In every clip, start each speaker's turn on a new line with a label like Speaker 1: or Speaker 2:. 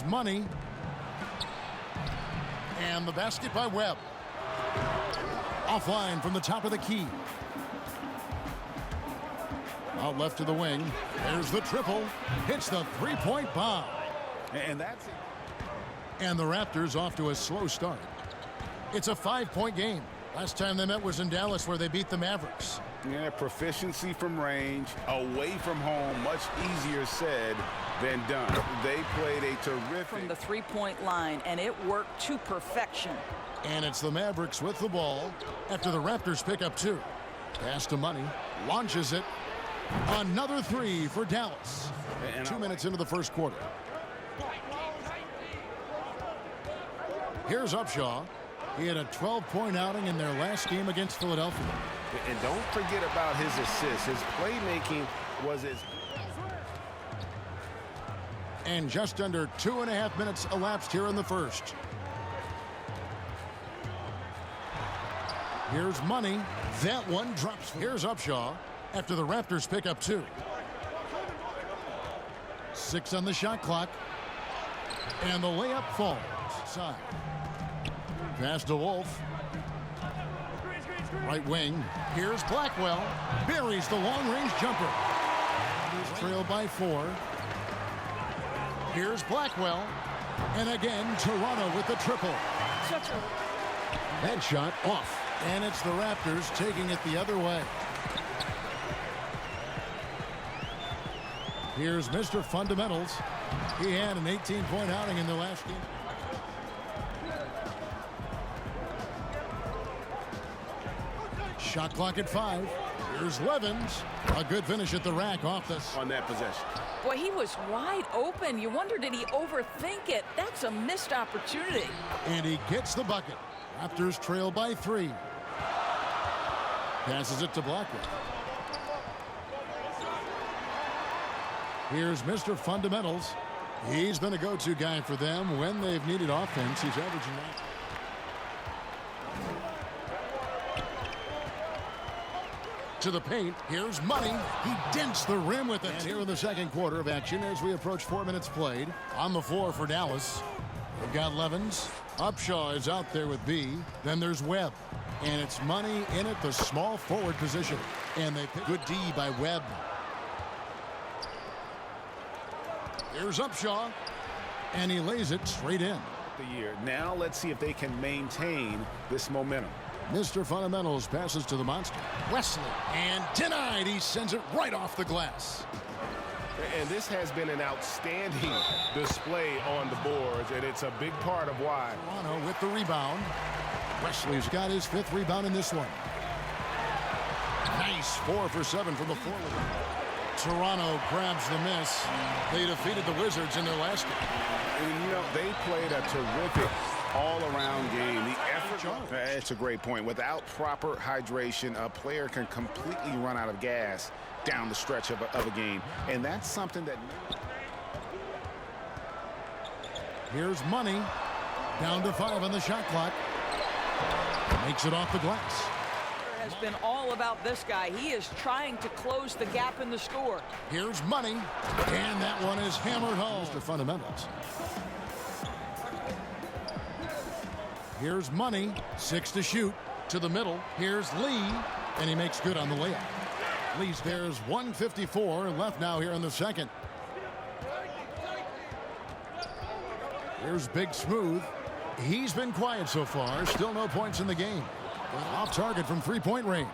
Speaker 1: Here's Money. And the basket by Webb. Offline from the top of the key. Out left to the wing. There's the triple. Hits the three-point bomb.
Speaker 2: And that's it.
Speaker 1: And the Raptors off to a slow start. It's a 5-point game. Last time they met was in Dallas, where they beat the Mavericks.
Speaker 2: Yeah, proficiency from range, away from home, much easier said than done. They played a terrific...
Speaker 3: From the three-point line, and it worked to perfection.
Speaker 1: And it's the Mavericks with the ball after the Raptors pick up 2. Pass to Money. Launches it. Another 3 for Dallas. And 2 minutes into the first quarter. Here's Upshaw. He had a 12-point outing in their last game against Philadelphia.
Speaker 2: And don't forget about his assists. His playmaking was as...
Speaker 1: And just under 2.5 minutes elapsed here in the first. Here's Money. That one drops. Here's Upshaw after the Raptors pick up 2. 6 on the shot clock. And the layup falls. Side. Pass to Wolf. Right wing. Here's Blackwell. Buries the long-range jumper. He's trailed by 4. Here's Blackwell. And again, Toronto with the triple. That shot off. And it's the Raptors taking it the other way. Here's Mr. Fundamentals. He had an 18-point outing in the last game. Shot clock at 5. Here's Levens. A good finish at the rack off this.
Speaker 2: On that possession.
Speaker 3: Boy, he was wide open. You wonder, did he overthink it? That's a missed opportunity.
Speaker 1: And he gets the bucket. Raptors trail by 3. Passes it to Blackwell. Here's Mr. Fundamentals. He's been a go-to guy for them when they've needed offense. He's averaging that. To the paint. Here's Money. He dents the rim with it. And here in the second quarter of action as we approach 4 minutes played. On the floor for Dallas. We've got Levens. Upshaw is out there with B. Then there's Webb. And it's Money in at the small forward position. And they pick good D by Webb. Here's Upshaw. And he lays it straight in.
Speaker 2: The year. Now let's see if they can maintain this momentum.
Speaker 1: Mr. Fundamentals passes to the monster. Wesley. And denied. He sends it right off the glass.
Speaker 2: And this has been an outstanding display on the boards, and it's a big part of why.
Speaker 1: Toronto with the rebound. Wesley's got his 5th rebound in this one. Nice 4 for 7 from the forward. Toronto grabs the miss. They defeated the Wizards in their last game.
Speaker 2: And, you know, they played a terrific all-around game. The effort, it's a great point. Without proper hydration, a player can completely run out of gas down the stretch of a game. And that's something that...
Speaker 1: Here's Money. Down to 5 on the shot clock. Makes it off the glass.
Speaker 3: Has been all about this guy. He is trying to close the gap in the score.
Speaker 1: Here's Money. And that one is hammered home. Mr. Fundamentals. Here's Money. 6 to shoot. To the middle. Here's Lee. And he makes good on the layup. Lee's there's 1:54 left now here in the second. Here's Big Smooth. He's been quiet so far. Still no points in the game. Off target from 3-point range.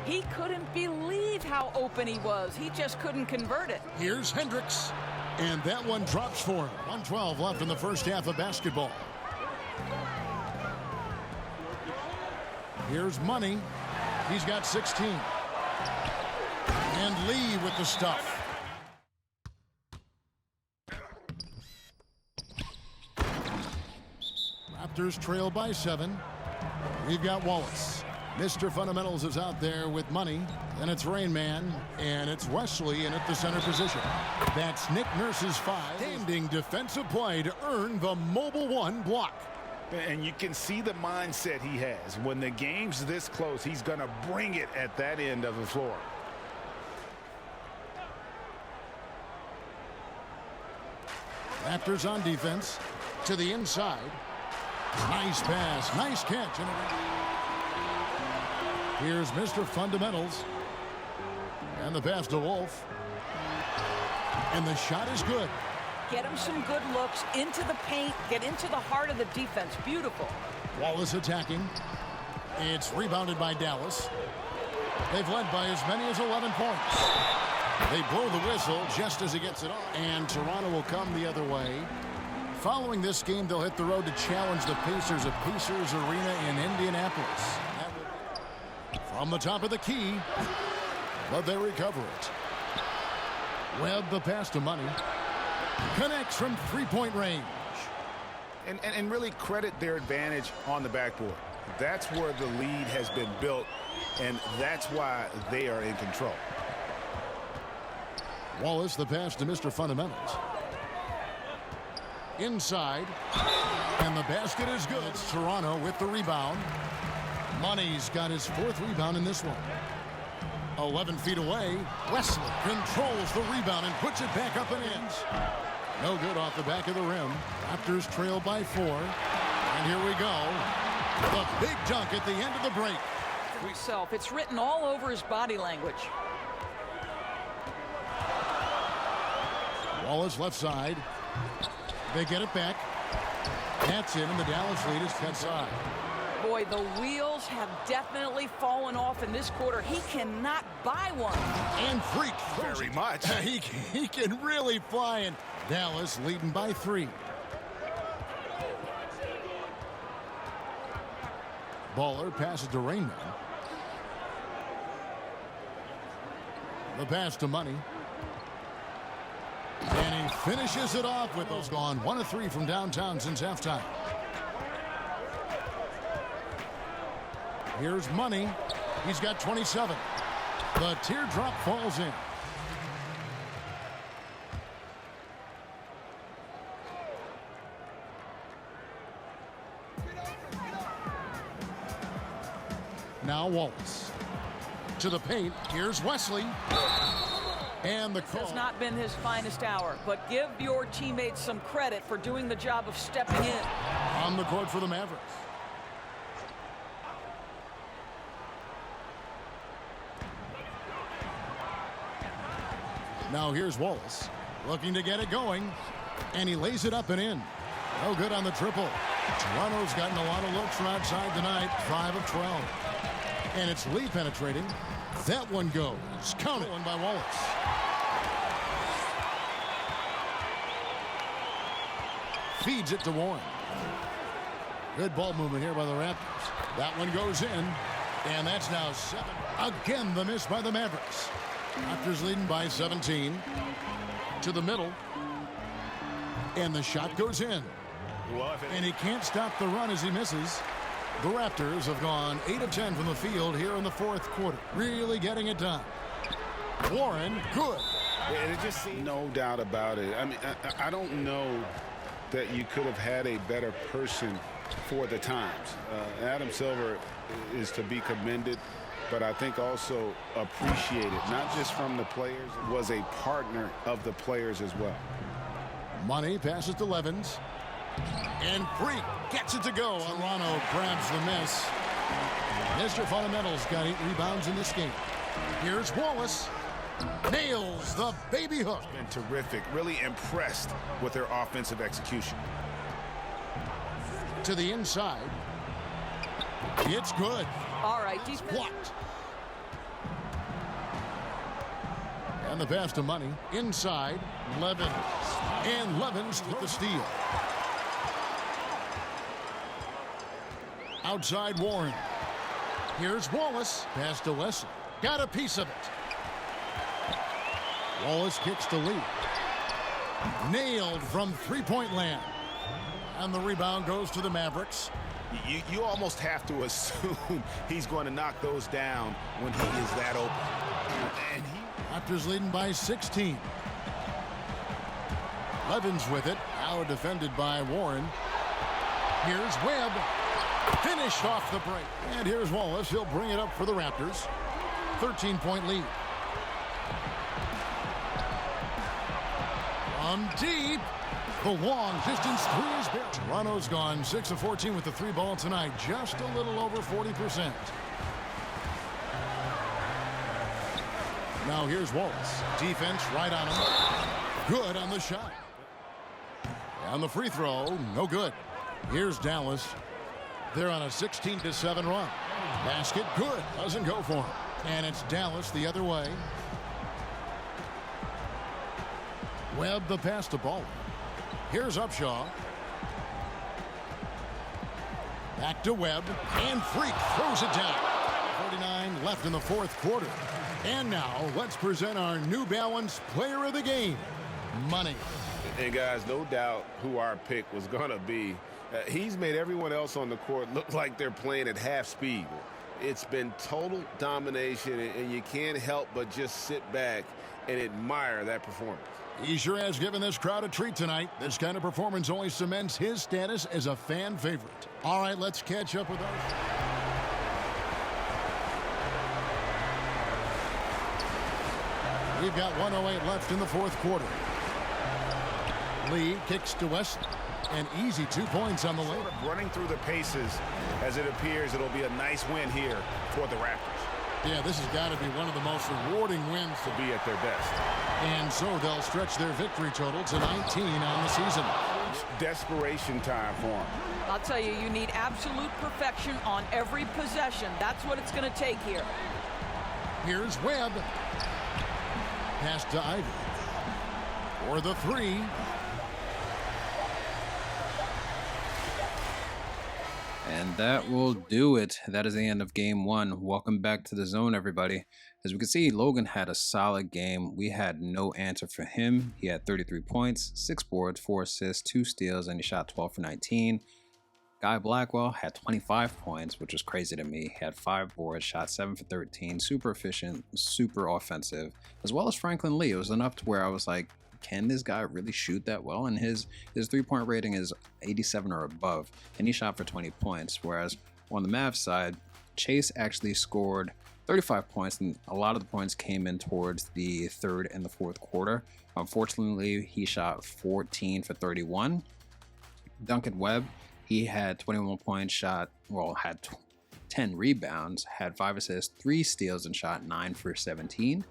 Speaker 3: He couldn't believe how open he was. He just couldn't convert it.
Speaker 1: Here's Hendricks. And that one drops for him. 1:12 left in the first half of basketball. Here's Money. He's got 16. And Lee with the stuff. Raptors trail by 7. We've got Wallace. Mr. Fundamentals is out there with Money. And it's Rain Man. And it's Wesley in at the center position. That's Nick Nurse's 5. Standing defensive play to earn the Mobile 1 block.
Speaker 2: And you can see the mindset he has. When the game's this close, he's going to bring it at that end of the floor.
Speaker 1: Raptors on defense. To the inside. Nice pass. Nice catch. Here's Mr. Fundamentals. And the pass to Wolf. And the shot is good.
Speaker 3: Get him some good looks into the paint. Get into the heart of the defense. Beautiful.
Speaker 1: Wallace attacking. It's rebounded by Dallas. They've led by as many as 11 points. They blow the whistle just as he gets it on. And Toronto will come the other way. Following this game, they'll hit the road to challenge the Pacers at Pacers Arena in Indianapolis. From the top of the key, but they recover it. Webb the pass to Money. Connects from three-point range.
Speaker 2: And really credit their advantage on the backboard. That's where the lead has been built, and that's why they are in control.
Speaker 1: Wallace the pass to Mr. Fundamentals. Inside. And the basket is good. It's Toronto with the rebound. Money's got his fourth rebound in this one. 11 feet away. Wesley controls the rebound and puts it back up and in. No good off the back of the rim. Raptors trail by 4. And here we go. The big dunk at the end of the break.
Speaker 3: Himself. It's written all over his body language.
Speaker 1: Wallace left side. They get it back. That's in, and the Dallas lead is 10 side.
Speaker 3: Boy, the wheels have definitely fallen off in this quarter. He cannot buy one.
Speaker 1: And Freak.
Speaker 2: Very much.
Speaker 1: He can really fly, and Dallas leading by 3. Baller passes to Rainman. The pass to Money. And he finishes it off with those gone. 1 of 3 from downtown since halftime. Here's Money. He's got 27. The teardrop falls in. Now Wallace. To the paint. Here's Wesley. And the call.
Speaker 3: Has not been his finest hour, but give your teammates some credit for doing the job of stepping in.
Speaker 1: On the court for the Mavericks. Now here's Wallace. Looking to get it going. And he lays it up and in. No good on the triple. Toronto's gotten a lot of looks from outside tonight. 5 of 12. And it's Lee penetrating. That one goes. Counted one by Wallace. Feeds it to Warren. Good ball movement here by the Raptors. That one goes in. And that's now 7. Again, the miss by the Mavericks. Raptors leading by 17. To the middle. And the shot goes in. And he can't stop the run as he misses. The Raptors have gone 8 of 10 from the field here in the fourth quarter. Really getting it done. Warren, good.
Speaker 2: And it just seems no doubt about it. I mean, I don't know that you could have had a better person for the times. Adam Silver is to be commended, but I think also appreciated, not just from the players, was a partner of the players as well.
Speaker 1: Money passes to Levens. And Freak gets it to go. Toronto grabs the miss. Mr. Fundamentals got 8 rebounds in this game. Here's Wallace. Nails the baby hook.
Speaker 2: Been terrific. Really impressed with their offensive execution.
Speaker 1: To the inside. It's good.
Speaker 3: All right, defense.
Speaker 1: Blocked. And the pass to Money. Inside. Levens. And Levens with the steal. Outside Warren. Here's Wallace. Pass to Wesley. Got a piece of it. Wallace kicks to Lee. Nailed from three-point land. And the rebound goes to the Mavericks.
Speaker 2: You almost have to assume he's going to knock those down when he is that open. And
Speaker 1: Raptors leading by 16. Levens with it. Now defended by Warren. Here's Webb. Finished off the break. And here's Wallace. He'll bring it up for the Raptors. 13-point lead. From deep. The long distance three is buried. Toronto's gone 6 of 14 with the three ball tonight, just a little over 40%. Now here's Wallace. Defense right on him. Good on the shot. And the free throw, no good. Here's Dallas. They're on a 16-7 run. Basket, good. Doesn't go for him. And it's Dallas the other way. Webb the pass to Ball. Here's Upshaw. Back to Webb. And Freak throws it down. 49 left in the fourth quarter. And now let's present our New Balance player of the game, Money.
Speaker 4: And guys, no doubt who our pick was going to be. He's made everyone else on the court look like they're playing at half speed. It's been total domination, and you can't help but just sit back and admire that performance.
Speaker 1: He sure has given this crowd a treat tonight. This kind of performance only cements his status as a fan favorite. All right, let's catch up with us. We've got 1:08 left in the fourth quarter. Lee kicks to West. An easy 2 points on the way.
Speaker 2: Running through the paces as it appears it'll be a nice win here for the Raptors.
Speaker 1: Yeah, this has got to be one of the most rewarding wins
Speaker 2: To be at their best.
Speaker 1: And so they'll stretch their victory total to 19 on the season.
Speaker 2: It's desperation time for them.
Speaker 3: I'll tell you, you need absolute perfection on every possession. That's what it's going to take here.
Speaker 1: Here's Webb. Pass to Ivy. For the three.
Speaker 5: And that will do it. That is the end of game one. Welcome back to the zone, everybody. As we can see, Logan had a solid game. We had no answer for him. He had 33 points, 6 boards, 4 assists, 2 steals, and he shot 12 for 19. Guy Blackwell had 25 points, which was crazy to me. He had 5 boards, shot 7 for 13, super efficient, super offensive, as well as Franklin Lee. It was enough to where I was like, can this guy really shoot that well? And his 3-point rating is 87 or above, and he shot for 20 points. Whereas on the Mavs side, Chase actually scored 35 points, and a lot of the points came in towards the third and the fourth quarter. Unfortunately, he shot 14 for 31. Duncan Webb, he had 21 points, had 10 rebounds, had 5 assists, 3 steals, and shot 9 for 17.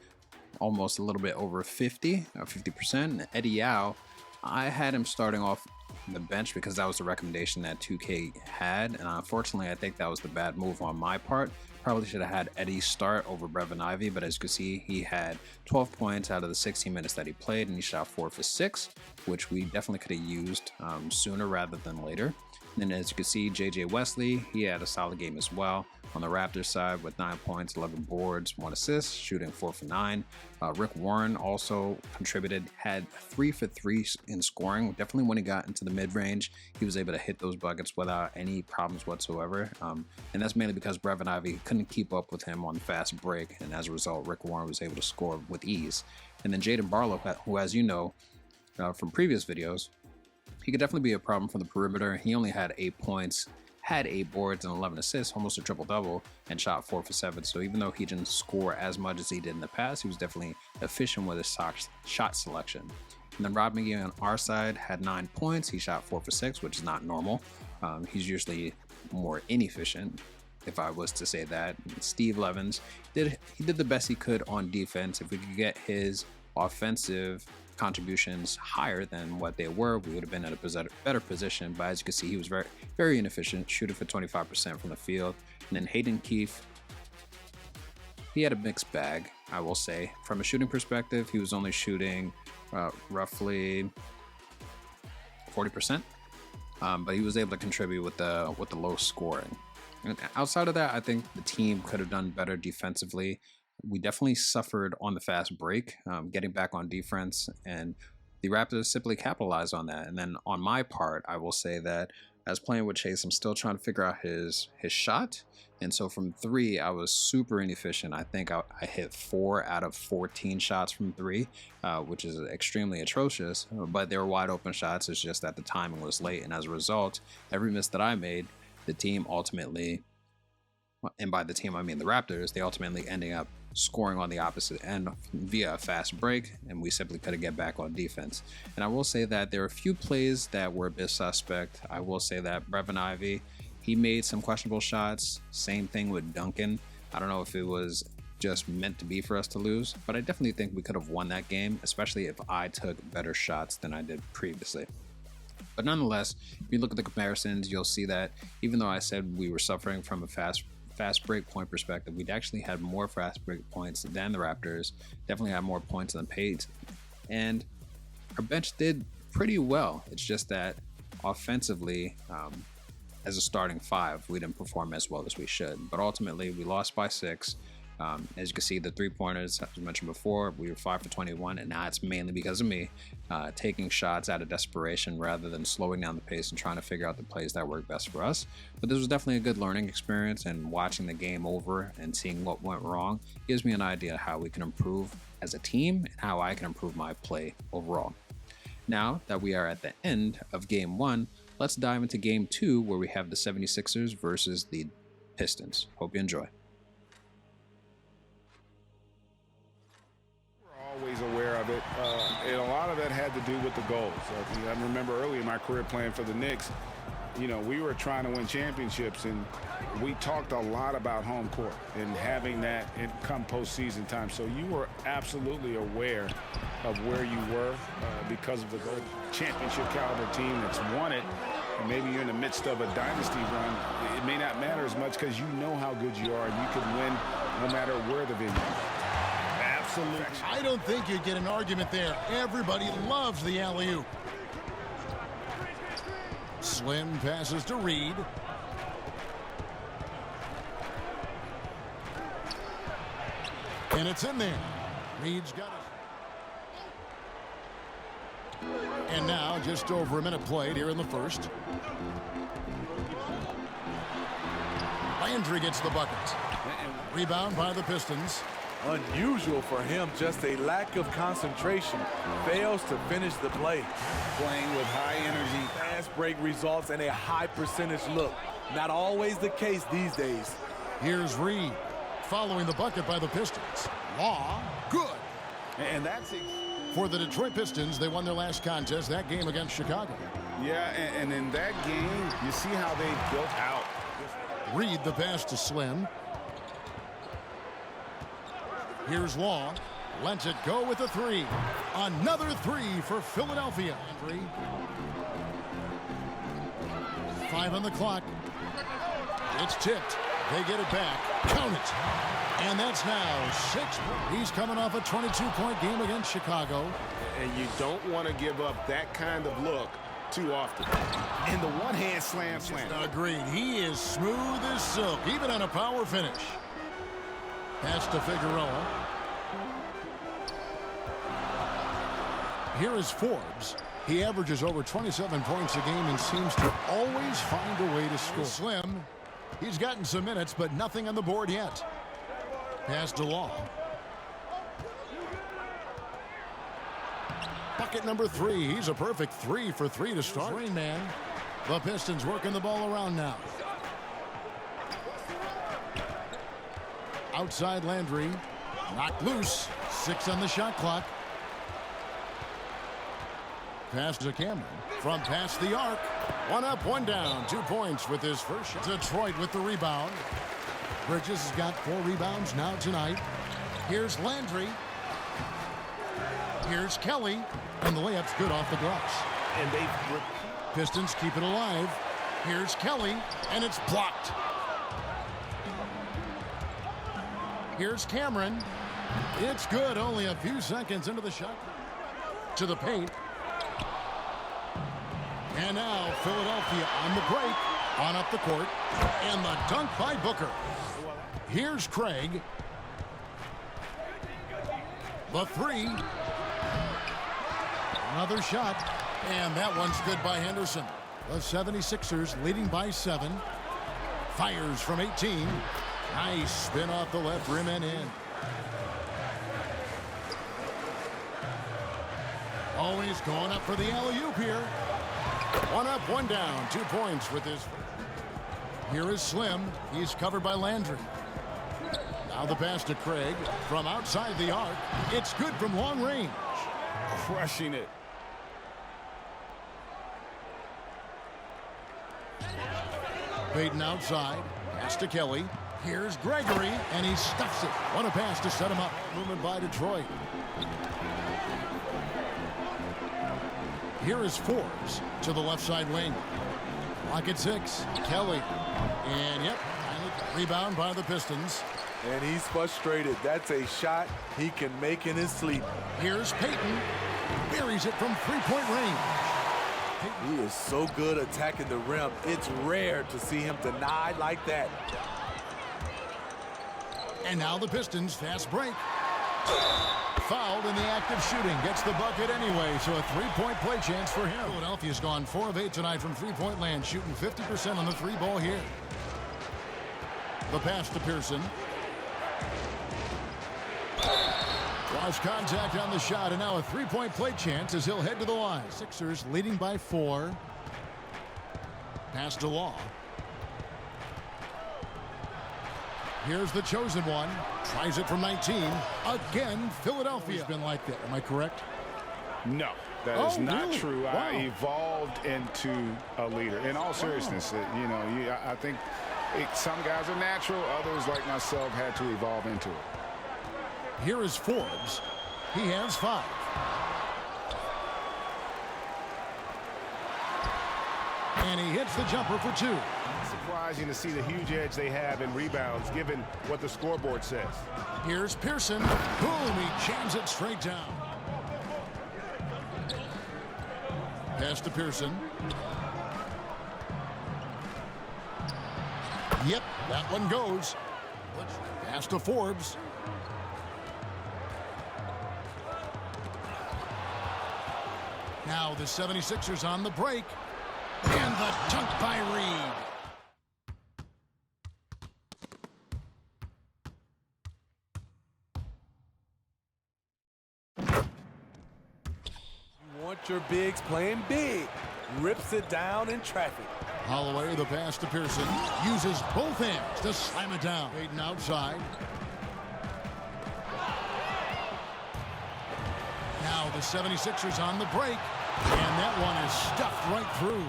Speaker 5: Almost a little bit over 50%. Eddie Yao, I had him starting off the bench because that was the recommendation that 2K had, and unfortunately I think that was the bad move on my part. Probably should have had Eddie start over Brevin Ivy, but as you can see, he had 12 points out of the 16 minutes that he played, and he shot 4 for 6, which we definitely could have used sooner rather than later. And then as you can see, JJ Wesley, he had a solid game as well on the Raptors side with 9 points, 11 boards, 1 assist, shooting 4 for 9. Rick Warren also contributed, had 3 for 3 in scoring. Definitely when he got into the mid-range, he was able to hit those buckets without any problems whatsoever. And that's mainly because Brevin Ivy couldn't keep up with him on the fast break, and as a result, Rick Warren was able to score with ease. And then Jaden Barlow, who, as you know from previous videos, he could definitely be a problem from the perimeter. He only had 8 points, had 8 boards and 11 assists, almost a triple-double, and shot 4 for 7. So even though he didn't score as much as he did in the past, he was definitely efficient with his shot selection. And then Rob McGee on our side had 9 points. He shot 4 for 6, which is not normal. He's usually more inefficient, if I was to say that. And Steve Levens, did the best he could on defense. If we could get his offensive contributions higher than what they were, we would have been at a better position. But as you can see, he was very, very inefficient, shooting for 25% from the field. And then Hayden Keefe, he had a mixed bag, I will say. From a shooting perspective, he was only shooting roughly 40%, but he was able to contribute with the low scoring. And outside of that, I think the team could have done better defensively. We definitely suffered on the fast break, getting back on defense, and the Raptors simply capitalized on that. And then on my part, I will say that as playing with Chase, I'm still trying to figure out his shot. And so from 3, I was super inefficient. I think I hit 4 out of 14 shots from 3, which is extremely atrocious. But they were wide open shots. It's just that the timing was late. And as a result, every miss that I made, the team ultimately, and by the team I mean the Raptors, they ultimately ended up scoring on the opposite end via a fast break, and we simply couldn't get back on defense. And I will say that there are a few plays that were a bit suspect. I will say that Brevin Ivy, he made some questionable shots. Same thing with Duncan. I don't know if it was just meant to be for us to lose, but I definitely think we could have won that game, especially if I took better shots than I did previously. But nonetheless, if you look at the comparisons, you'll see that even though I said we were suffering from a fast break point perspective, we'd actually had more fast break points than the Raptors, definitely had more points than paid, and our bench did pretty well. It's just that offensively, as a starting five, we didn't perform as well as we should, but ultimately we lost by 6. As you can see, the 3-pointers, as mentioned before, we were 5 for 21, and now it's mainly because of me taking shots out of desperation rather than slowing down the pace and trying to figure out the plays that work best for us. But this was definitely a good learning experience, and watching the game over and seeing what went wrong gives me an idea how we can improve as a team and how I can improve my play overall. Now that we are at the end of Game 1, let's dive into Game 2, where we have the 76ers versus the Pistons. Hope you enjoy.
Speaker 2: Always aware of it, and a lot of that had to do with the goals. I remember early in my career playing for the Knicks, you know, we were trying to win championships, and we talked a lot about home court and having that come postseason time. So you were absolutely aware of where you were because of the goal. Championship caliber team that's won it, and maybe you're in the midst of a dynasty run. It may not matter as much because you know how good you are, and you can win no matter where the venue is. Absolutely.
Speaker 1: I don't think you'd get an argument there. Everybody loves the alley-oop. Slim passes to Reed. And it's in there. Reed's got it. And now just over a minute played here in the first. Landry gets the bucket. Rebound by the Pistons.
Speaker 6: Unusual for him, just a lack of concentration. Fails to finish the play.
Speaker 2: Playing with high energy.
Speaker 6: Fast break results and a high percentage look. Not always the case these days.
Speaker 1: Here's Reed following the bucket by the Pistons. Law, good.
Speaker 2: And that's it.
Speaker 1: For the Detroit Pistons, they won their last contest, that game against Chicago.
Speaker 2: Yeah, and in that game, you see how they built out.
Speaker 1: Reed the pass to Slim. Here's Long. Lets it go with a 3. Another 3 for Philadelphia. 5 on the clock. It's tipped. They get it back. Count it. And that's now 6. He's coming off a 22-point game against Chicago.
Speaker 2: And you don't want to give up that kind of look too often. And the one-hand slam.
Speaker 1: Agreed. He is smooth as silk, even on a power finish. Pass to Figueroa. Here is Forbes. He averages over 27 points a game and seems to always find a way to score. Slim. He's gotten some minutes, but nothing on the board yet. Pass to Law. Bucket number 3. He's a perfect 3 for 3 to start. Rain man. The Pistons working the ball around now. Outside Landry. Knocked loose. 6 on the shot clock. Pass to Cameron. From past the arc. 1 up, 1 down. 2 points with his first shot. Detroit with the rebound. Bridges has got 4 rebounds now tonight. Here's Landry. Here's Kelly. And the layup's good off the glass.
Speaker 2: And they
Speaker 1: Pistons keep it alive. Here's Kelly. And it's blocked. Here's Cameron. It's good. Only a few seconds into the shot. To the paint. And now Philadelphia on the break. On up the court. And the dunk by Booker. Here's Craig. The 3. Another shot. And that one's good by Henderson. The 76ers leading by 7. Fires from 18. Nice spin off the left rim and in. Always going up for the alley-oop here. 1 up, 1 down. 2 points with his. Here is Slim. He's covered by Landry. Now the pass to Craig from outside the arc. It's good from long range.
Speaker 2: Crushing it.
Speaker 1: Payton outside. Pass to Kelly. Here's Gregory, and he stuffs it. What a pass to set him up. Movement by Detroit. Here is Forbes to the left side wing. Lock at 6. Kelly. And, yep, rebound by the Pistons.
Speaker 6: And he's frustrated. That's a shot he can make in his sleep.
Speaker 1: Here's Payton. Buries it from three-point range.
Speaker 6: He is so good attacking the rim. It's rare to see him denied like that.
Speaker 1: And now the Pistons fast break. Fouled in the act of shooting. Gets the bucket anyway, so a three-point play chance for him. Philadelphia's gone 4 of 8 tonight from three-point land, shooting 50% on the three ball here. The pass to Pearson. Lost contact on the shot, and now a three-point play chance as he'll head to the line. Sixers leading by 4. Pass to Law. Here's the chosen one. Tries it from 19. Again, Philadelphia's been like that. Am I correct?
Speaker 2: No, that is not
Speaker 1: really?
Speaker 2: true.
Speaker 1: Wow.
Speaker 2: I evolved into a leader. In all seriousness, I think some guys are natural. Others, like myself, had to evolve into it.
Speaker 1: Here is Forbes. He has 5. And he hits the jumper for 2.
Speaker 2: Surprising to see the huge edge they have in rebounds, given what the scoreboard says.
Speaker 1: Here's Pearson. Boom, he jams it straight down. Pass to Pearson. Yep, that one goes. Pass to Forbes. Now the 76ers on the break. And the dunk by Reed.
Speaker 6: You want your bigs playing big. Rips it down in traffic.
Speaker 1: Holloway, the pass to Pearson. Uses both hands to slam it down. Payton outside. Now the 76ers on the break. And that one is stuffed right through.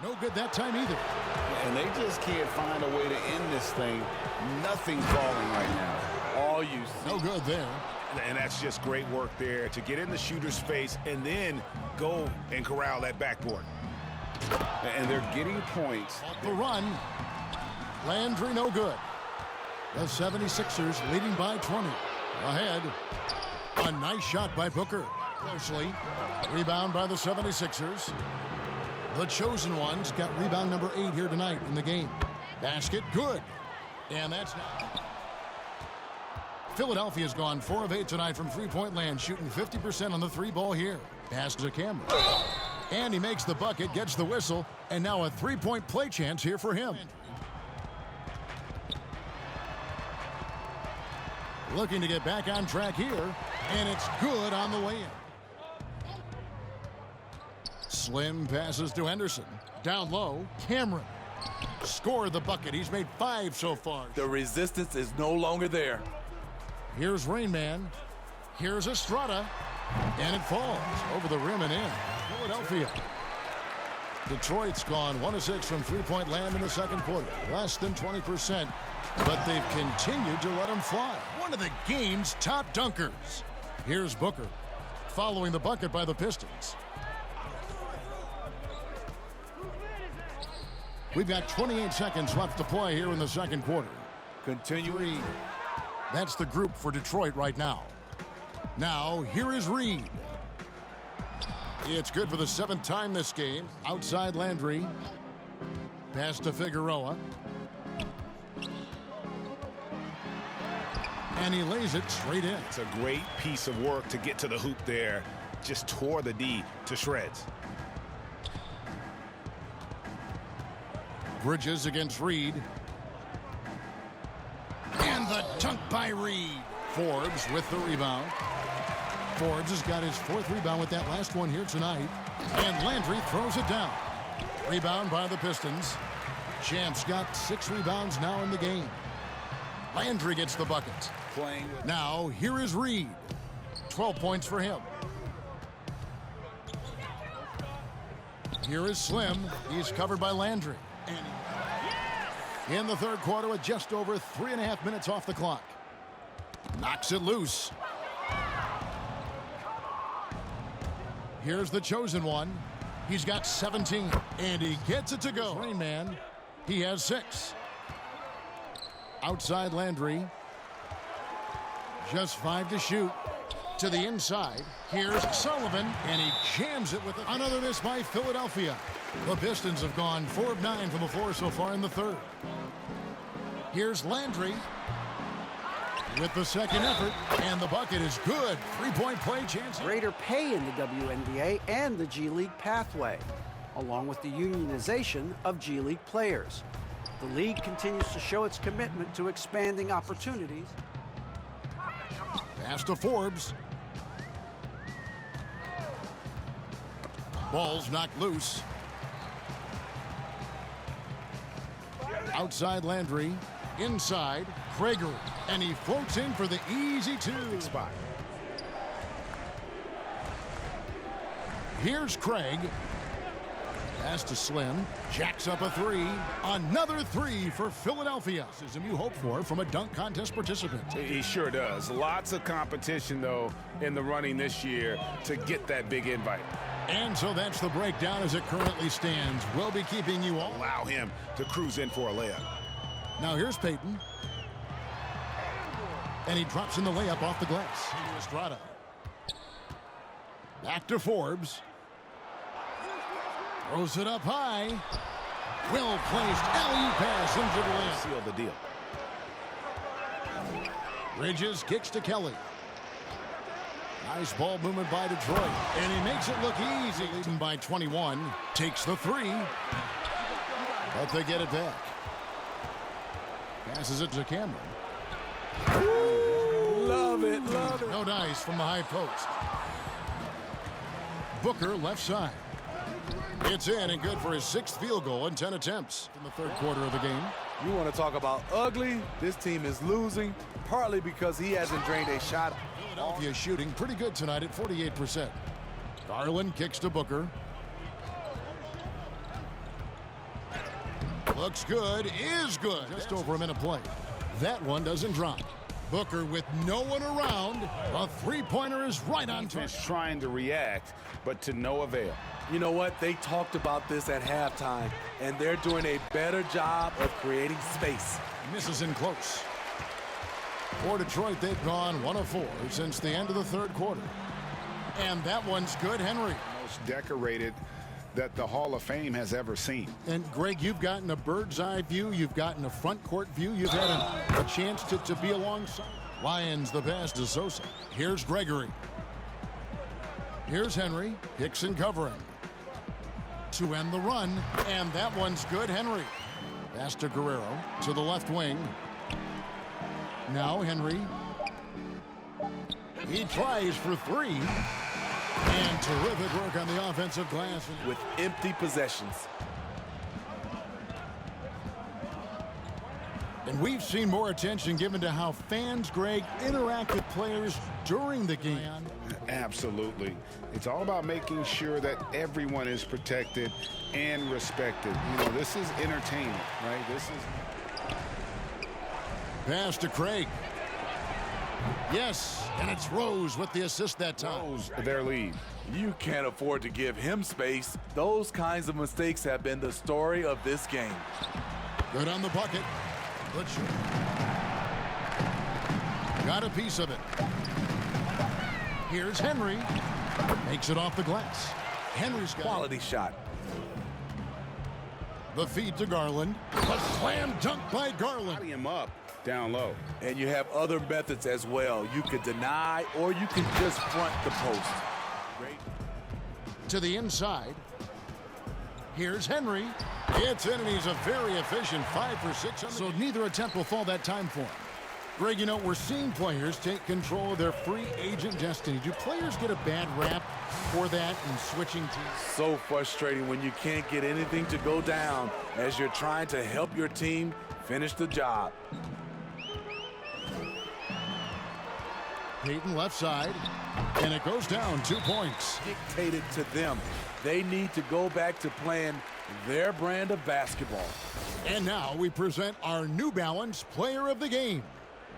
Speaker 1: No good that time either.
Speaker 2: And they just can't find a way to end this thing. Nothing falling right now.
Speaker 6: All you see.
Speaker 1: No good there.
Speaker 2: And that's just great work there to get in the shooter's face and then go and corral that backboard. And they're getting points.
Speaker 1: Off the run. Landry no good. The 76ers leading by 20. Ahead. A nice shot by Booker. Closely. Rebound by the 76ers. The chosen ones got rebound number 8 here tonight in the game. Basket good. And that's not. Philadelphia's gone 4 of 8 tonight from three-point land, shooting 50% on the three ball here. Pass to Cameron. And he makes the bucket, gets the whistle, and now a three-point play chance here for him. Looking to get back on track here, and it's good on the way in. Slim passes to Henderson. Down low, Cameron. Scored the bucket. He's made 5 so far.
Speaker 6: The resistance is no longer there.
Speaker 1: Here's Rain Man. Here's Estrada. And it falls over the rim and in. Philadelphia. Detroit's gone 1 of 6 from three-point land in the second quarter. Less than 20%. But they've continued to let him fly. One of the game's top dunkers. Here's Booker. Following the bucket by the Pistons. We've got 28 seconds left to play here in the second quarter.
Speaker 6: Continuing.
Speaker 1: That's the group for Detroit right now. Now, here is Reed. It's good for the 7th time this game. Outside Landry. Pass to Figueroa. And he lays it straight in.
Speaker 2: It's a great piece of work to get to the hoop there. Just tore the D to shreds.
Speaker 1: Bridges against Reed. And the dunk by Reed. Forbes with the rebound. Forbes has got his 4th rebound with that last one here tonight. And Landry throws it down. Rebound by the Pistons. Champ's got 6 rebounds now in the game. Landry gets the bucket. Now, here is Reed. 12 points for him. Here is Slim. He's covered by Landry. In the third quarter with just over 3.5 minutes off the clock. Knocks it loose. Here's the chosen one. He's got 17, and he gets it to go. Rain Man, he has 6. Outside Landry. Just 5 to shoot. To the inside. Here's Sullivan, and he jams it with another miss by Philadelphia. The Pistons have gone 4 of 9 from the floor so far in the third. Here's Landry with the second effort, and the bucket is good. 3-point play chance.
Speaker 7: Greater pay in the WNBA and the G League pathway, along with the unionization of G League players. The league continues to show its commitment to expanding opportunities.
Speaker 1: Pass to Forbes. Ball's knocked loose. Outside Landry. Inside Krager. And he floats in for the easy 2 spot. Here's Craig. Pass to Slim. Jacks up a 3. Another 3 for Philadelphia. This is you hope for from a dunk contest participant.
Speaker 2: He sure does. Lots of competition, though, in the running this year to get that big invite.
Speaker 1: And so that's the breakdown as it currently stands. We'll be keeping you all.
Speaker 2: Allow him to cruise in for a layup.
Speaker 1: Now here's Payton. And he drops in the layup off the glass. Estrada. Back to Forbes. Throws it up high. Well placed alley-oop pass into the layup.
Speaker 2: Seal the deal.
Speaker 1: Bridges kicks to Kelly. Nice ball movement by Detroit. And he makes it look easy. Leading by 21. Takes the 3. But they get it back. Passes it to Cameron.
Speaker 6: Love it, love it.
Speaker 1: No dice from the high post. Booker left side. It's in and good for his 6th field goal in 10 attempts in the third quarter of the game.
Speaker 6: You want to talk about ugly? This team is losing, partly because he hasn't drained a shot.
Speaker 1: Philadelphia shooting pretty good tonight at 48%. Garland kicks to Booker. Looks good, is good. Just over a minute play. That one doesn't drop. Booker with no one around. A 3-pointer is right on target.
Speaker 2: He's trying to react, but to no avail.
Speaker 6: You know what? They talked about this at halftime, and they're doing a better job of creating space.
Speaker 1: Misses in close. For Detroit, they've gone 1 of 4 since the end of the third quarter. And that one's good, Henry.
Speaker 2: Most decorated that the Hall of Fame has ever seen.
Speaker 1: And Greg, you've gotten a bird's eye view. You've gotten a front court view. You've had a chance to be alongside. Lions the pass to Sosa. Here's Gregory. Here's Henry. Hickson covering. To end the run. And that one's good, Henry. Pass to Guerrero. To the left wing. Now Henry. He tries for 3. And terrific work on the offensive glass.
Speaker 6: With empty possessions.
Speaker 1: And we've seen more attention given to how fans, Greg, interact with players during the game.
Speaker 2: Absolutely. It's all about making sure that everyone is protected and respected. You know, this is entertainment, right? This is...
Speaker 1: Pass to Craig. Yes, and it's Rose with the assist that time.
Speaker 2: Rose, their lead.
Speaker 6: You can't afford to give him space. Those kinds of mistakes have been the story of this game.
Speaker 1: Good on the bucket. Good shot. Got a piece of it. Here's Henry. Makes it off the glass. Henry's got
Speaker 6: Quality shot.
Speaker 1: the feed to Garland. A slam dunk by Garland.
Speaker 2: Body him up down low.
Speaker 6: And you have other methods as well. You could deny or you can just front the post. Great.
Speaker 1: To the inside. Here's Henry. It's in, and he's a very efficient 5 for 6. So neither attempt will fall that time for him. Greg, you know, we're seeing players take control of their free agent destiny. Do players get a bad rap for that in switching teams?
Speaker 6: So frustrating when you can't get anything to go down as you're trying to help your team finish the job.
Speaker 1: Payton left side, and it goes down 2 points.
Speaker 6: Dictated to them. They need to go back to playing their brand of basketball.
Speaker 1: And now we present our New Balance Player of the Game,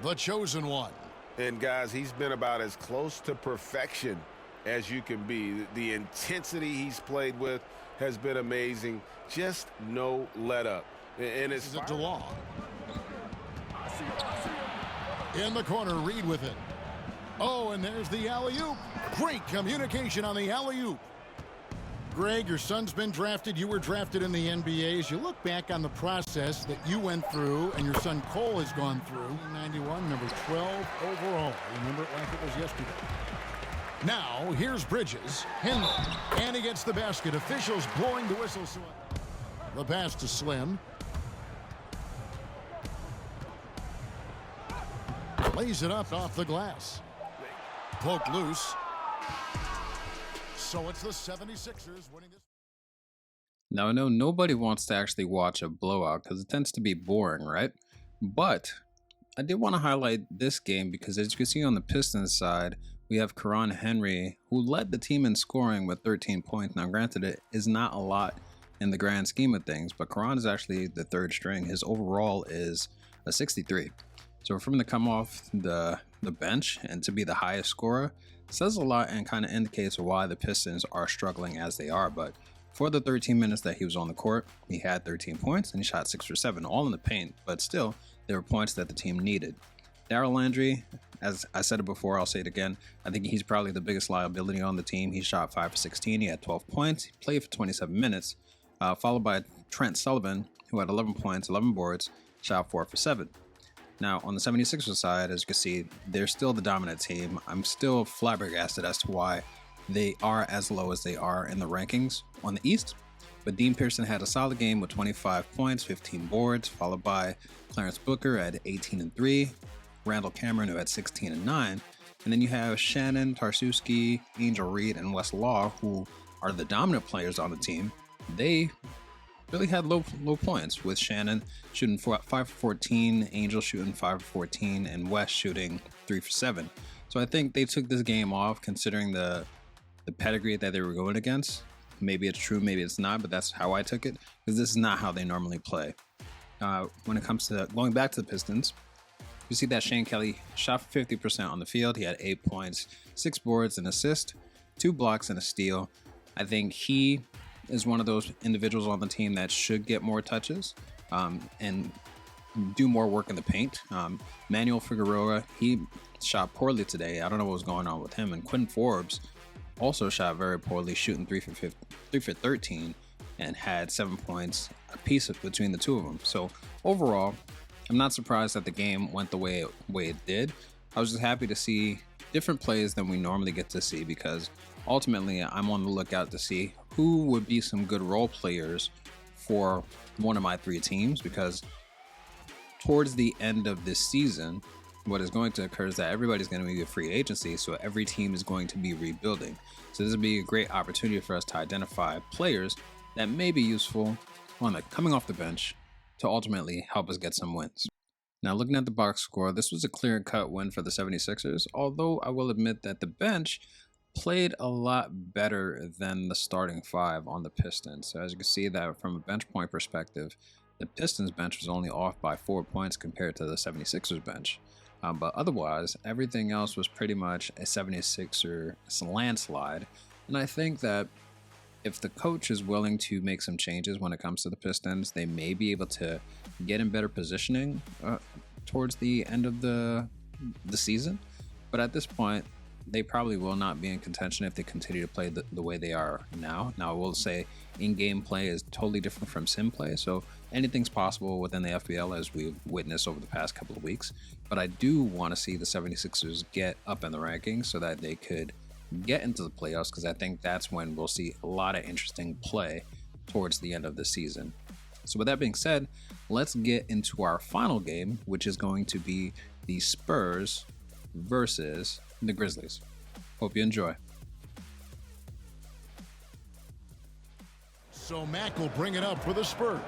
Speaker 1: the chosen one.
Speaker 4: And guys, he's been about as close to perfection as you can be. The intensity he's played with has been amazing. Just no let up. And it's
Speaker 1: DeLong. In the corner, Reed with it. Oh, and there's the alley-oop. Great communication on the alley-oop. Greg, your son's been drafted. You were drafted in the NBA. As you look back on the process that you went through and your son Cole has gone through, 91, number 12 overall. Remember it like it was yesterday. Now, here's Bridges. Henry. And he gets the basket. Officials blowing the whistle. The pass to Slim. Lays it up off the glass. Poke loose. So it's the 76ers winning this.
Speaker 5: Now, I know nobody wants to actually watch a blowout because it tends to be boring, right? But I did want to highlight this game because, as you can see on the Pistons side, we have Karan Henry, who led the team in scoring with 13 points. Now, granted, it is not a lot in the grand scheme of things, but Karan is actually the third string. His overall is a 63. So for him to come off the bench and to be the highest scorer says a lot and kind of indicates why the Pistons are struggling as they are. But for the 13 minutes that he was on the court, he had 13 points and he shot 6 for 7, all in the paint. But still, there were points that the team needed. Darryl Landry, as I said it before, I'll say it again. I think he's probably the biggest liability on the team. He shot 5 for 16. He had 12 points. He played for 27 minutes, followed by Trent Sullivan, who had 11 points, 11 boards, shot 4 for 7. Now, on the 76ers side, as you can see, they're still the dominant team. I'm still flabbergasted as to why they are as low as they are in the rankings on the East. But Dean Pearson had a solid game with 25 points, 15 boards, followed by Clarence Booker at 18 and 3, Randall Cameron, who had 16 and 9. And then you have Shannon, Tarsuski, Angel Reed, and Wes Law, who are the dominant players on the team. They really had low points, with Shannon shooting 5 for 14, Angel shooting 5 for 14, and West shooting 3 for 7. So I think they took this game off considering the pedigree that they were going against. Maybe it's true, maybe it's not, but that's how I took it, because this is not how they normally play. When it comes to going back to the Pistons, you see that Shane Kelly shot 50% on the field. He had 8 points, 6 boards, an assist, 2 blocks, and a steal. I think he is one of those individuals on the team that should get more touches and do more work in the paint. Manuel Figueroa, he shot poorly today. I don't know what was going on with him. And Quinn Forbes also shot very poorly, shooting 3 for 13 and had 7 points apiece between the two of them. So overall, I'm not surprised that the game went the way it did. I was just happy to see different plays than we normally get to see, because ultimately I'm on the lookout to see who would be some good role players for one of my 3 teams, because towards the end of this season, what is going to occur is that everybody's going to be a free agency, so every team is going to be rebuilding. So this would be a great opportunity for us to identify players that may be useful coming off the bench to ultimately help us get some wins. Now, looking at the box score, this was a clear-cut win for the 76ers, although I will admit that the bench played a lot better than the starting 5 on the Pistons. So as you can see, that from a bench point perspective, the Pistons bench was only off by 4 points compared to the 76ers bench. But otherwise, everything else was pretty much a 76er landslide. And I think that if the coach is willing to make some changes when it comes to the Pistons, they may be able to get in better positioning towards the end of the season. But at this point, they probably will not be in contention if they continue to play the way they are now. Now, I will say in-game play is totally different from sim play, so anything's possible within the FBL, as we've witnessed over the past couple of weeks. But I do want to see the 76ers get up in the rankings so that they could get into the playoffs, because I think that's when we'll see a lot of interesting play towards the end of the season. So with that being said, let's get into our final game, which is going to be the Spurs versus the Grizzlies. Hope you enjoy.
Speaker 1: So Mac will bring it up for the Spurs.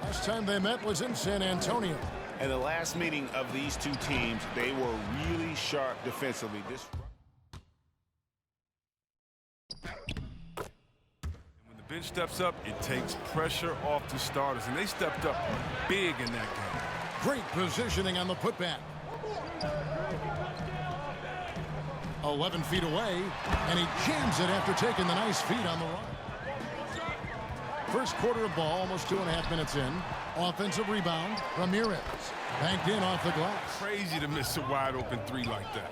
Speaker 1: Last time they met was in San Antonio.
Speaker 2: And the last meeting of these two teams, they were really sharp defensively.
Speaker 8: When the bench steps up, it takes pressure off the starters, and they stepped up big in that game.
Speaker 1: Great positioning on the putback. 11 feet away, and he jams it after taking the nice feed on the run. First quarter of ball, almost 2.5 minutes in. Offensive rebound, Ramirez. Banked in off the glass.
Speaker 8: Crazy to miss a wide open three like that.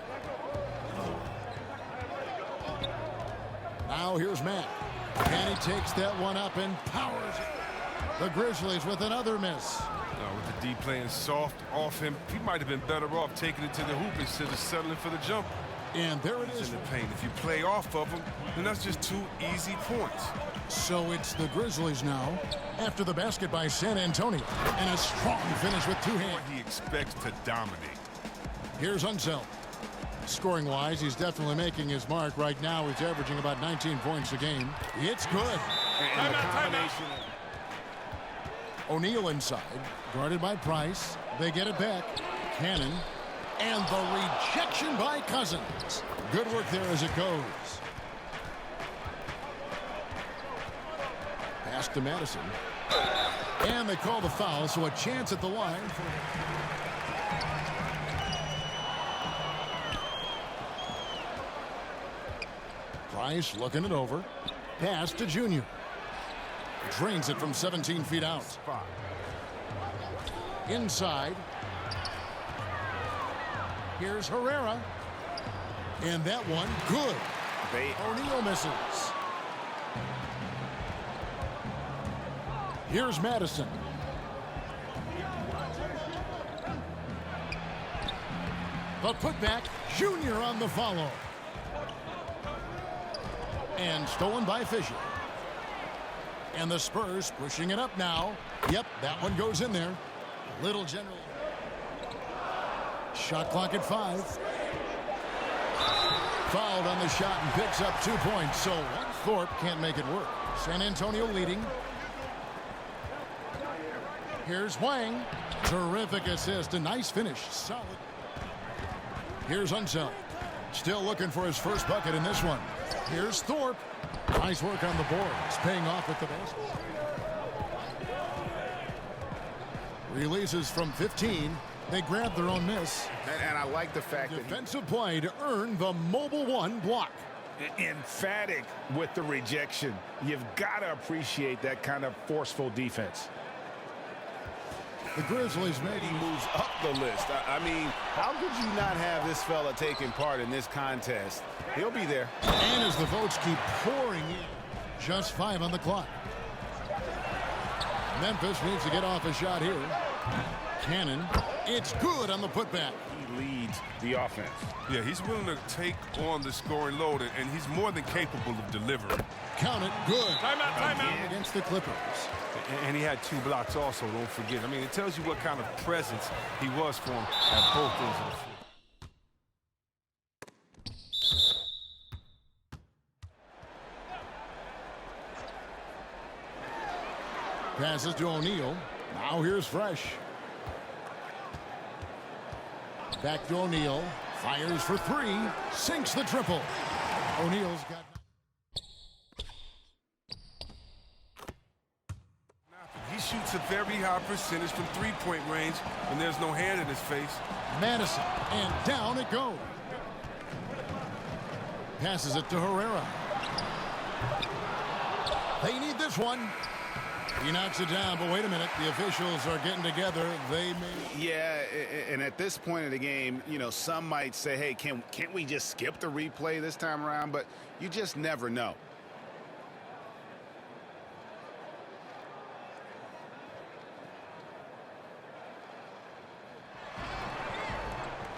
Speaker 1: Now here's Matt. And he takes that one up and powers it. The Grizzlies with another miss.
Speaker 8: With the D playing soft off him, he might have been better off taking it to the hoop instead of settling for the jump.
Speaker 1: And there it is.
Speaker 8: In the paint. If you play off of him, then that's just 2 easy points.
Speaker 1: So it's the Grizzlies now after the basket by San Antonio. And a strong finish with 2 hands.
Speaker 8: He expects to dominate.
Speaker 1: Here's Unseld. Scoring-wise, he's definitely making his mark. Right now, he's averaging about 19 points a game. It's good.
Speaker 2: And the combination.
Speaker 1: O'Neal inside, guarded by Price. They get it back. Cannon. And the rejection by Cousins. Good work there as it goes. Pass to Madison. And they call the foul, so a chance at the line. Price looking it over. Pass to Junior. Drains it from 17 feet out. Inside. Here's Herrera. And that one, good. O'Neal misses. Here's Madison. The putback, Junior on the follow. And stolen by Fisher. And the Spurs pushing it up now. Yep, that one goes in there. Little general. Shot clock at 5. Fouled on the shot and picks up 2 points. So Thorpe can't make it work. San Antonio leading. Here's Wang. Terrific assist. A nice finish. Solid. Here's Unseld. Still looking for his first bucket in this one. Here's Thorpe. Nice work on the boards. Paying off at the basket. Releases from 15. They grab their own miss.
Speaker 2: And I like the fact that
Speaker 1: defensive play to earn the mobile 1 block.
Speaker 2: Emphatic with the rejection. You've got to appreciate that kind of forceful defense.
Speaker 1: The Grizzlies maybe
Speaker 2: moves up the list. I mean, how could you not have this fella taking part in this contest? He'll be there.
Speaker 1: And as the votes keep pouring in, just 5 on the clock. Memphis needs to get off a shot here. Cannon. It's good on the putback.
Speaker 2: He leads the offense.
Speaker 8: Yeah, he's willing to take on the scoring load, and he's more than capable of delivering.
Speaker 1: Count it. Good.
Speaker 8: Timeout.
Speaker 1: Against the Clippers.
Speaker 8: And he had 2 blocks also, don't forget. I mean, it tells you what kind of presence he was for him at both ends of the floor.
Speaker 1: Passes to O'Neal. Now here's Fresh. Back to O'Neal. Fires for 3. Sinks the triple. O'Neal's got...
Speaker 8: He shoots a very high percentage from 3-point range, and there's no hand in his face.
Speaker 1: Madison, and down it goes. Passes it to Herrera. They need this one. He knocks it down, but wait a minute. The officials are getting together. They may...
Speaker 2: Yeah, and at this point of the game, you know, some might say, hey, can't we just skip the replay this time around? But you just never know.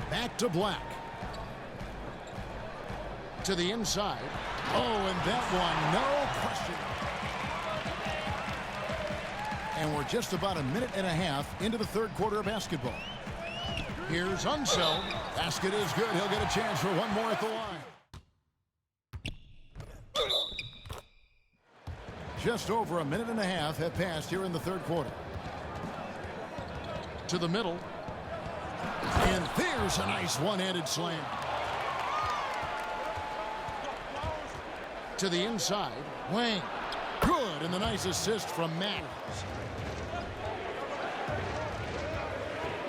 Speaker 1: Back to Black. To the inside. Oh, and that one, no question. And we're just about a minute and a half into the third quarter of basketball. Here's Unseld. Basket is good. He'll get a chance for one more at the line. Just over a minute and a half have passed here in the third quarter. To the middle. And there's a nice one-handed slam. To the inside. Wang. Good. And the nice assist from Matt.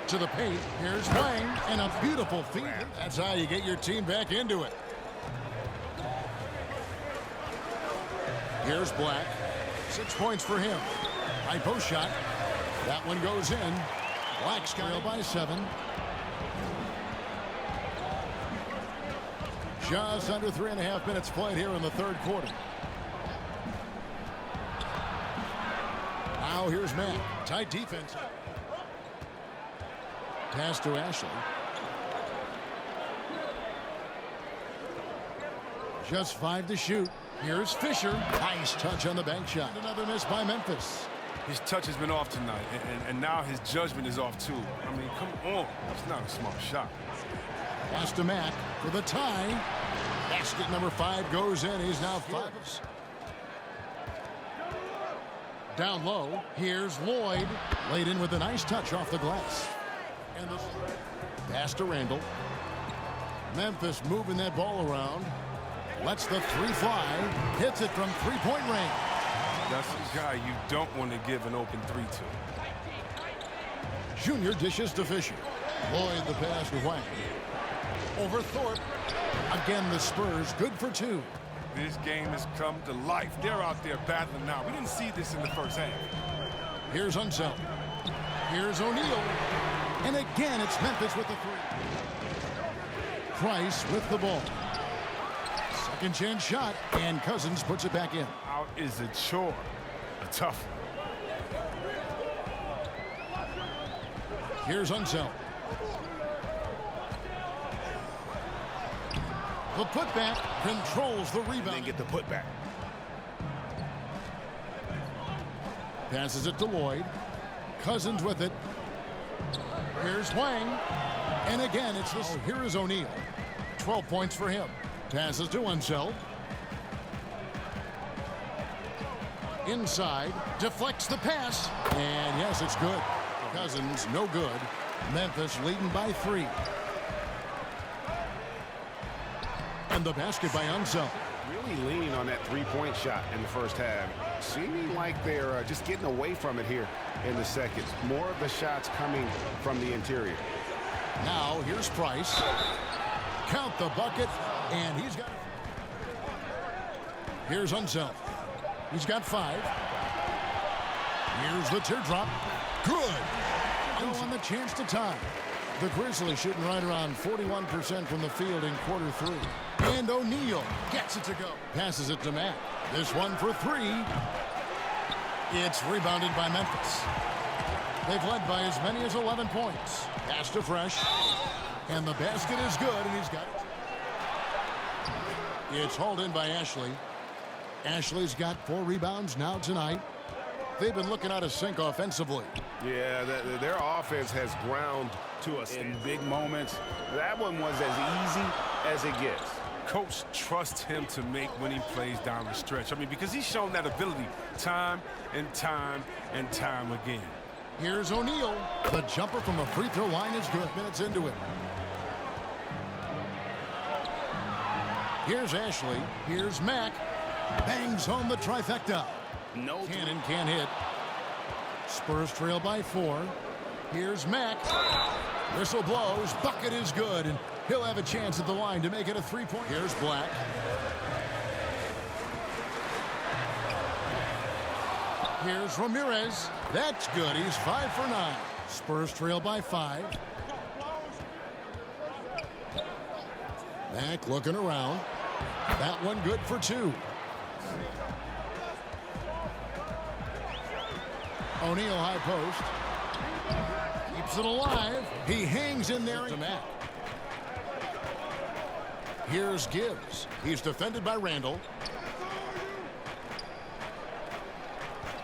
Speaker 1: To the paint. Here's Wang. And a beautiful feed. That's how you get your team back into it. Here's Black. 6 points for him. High post shot. That one goes in. Black's got by 7. Just under 3.5 minutes played here in the third quarter. Now here's Matt. Tight defense. Pass to Ashley. Just 5 to shoot. Here's Fisher. Nice touch on the bank shot. Another miss by Memphis.
Speaker 8: His touch has been off tonight, and now his judgment is off too. I mean, come on. It's not a smart shot.
Speaker 1: Pass to Mack for the tie. Basket number 5 goes in. He's now 5. Down low. Here's Lloyd. Laid in with a nice touch off the glass. And the pass to Randall. Memphis moving that ball around. Lets the 3 fly. Hits it from 3-point range.
Speaker 8: That's the guy you don't want to give an open 3 to.
Speaker 1: Junior dishes to Fisher. Lloyd the pass to Wang. Over Thorpe. Again the Spurs good for 2.
Speaker 8: This game has come to life. They're out there battling now. We didn't see this in the first half.
Speaker 1: Here's Unseld. Here's O'Neal. And again it's Memphis with the 3. Price with the ball. Second chance shot, and Cousins puts it back in.
Speaker 8: Out is a chore. A tough one.
Speaker 1: Here's Unseld. The putback controls the rebound.
Speaker 2: Then get the putback.
Speaker 1: Passes it to Lloyd. Cousins with it. Here's Wang. And again, it's this. Oh, here is O'Neal. 12 points for him. Passes to Unseld. Inside. Deflects the pass. And yes, it's good. Cousins, no good. Memphis leading by 3. And the basket by Unseld.
Speaker 2: Really leaning on that 3-point shot in the first half. Seeming like they're just getting away from it here in the second. More of the shots coming from the interior.
Speaker 1: Now here's Price. Count the bucket, and he's got. Here's Unseld. He's got 5. Here's the teardrop. Good. On the chance to tie. The Grizzlies shooting right around 41% from the field in quarter 3. And O'Neal gets it to go. Passes it to Matt. This one for 3. It's rebounded by Memphis. They've led by as many as 11 points. Pass to Fresh. And the basket is good, and he's got it. It's hauled in by Ashley. Ashley's got 4 rebounds now tonight. They've been looking out of sync offensively.
Speaker 2: Yeah, their offense has ground to us in big moments. That one was as easy as it gets.
Speaker 8: Coach trusts him to make winning plays down the stretch. I mean, because he's shown that ability time and time and time again.
Speaker 1: Here's O'Neal. The jumper from the free throw line is good. Minutes into it. Here's Ashley. Here's Mack. Bangs home the trifecta.
Speaker 2: No
Speaker 1: Cannon can't hit. Spurs trail by 4. Here's Mack. Whistle blows. Bucket is good. And he'll have a chance at the line to make it a 3-point. Here's Black. Here's Ramirez. That's good. He's 5 for 9. Spurs trail by 5. Mack looking around. That one good for 2. O'Neal high post. Keeps it alive. He hangs in there to Matt. Here's Gibbs. He's defended by Randall.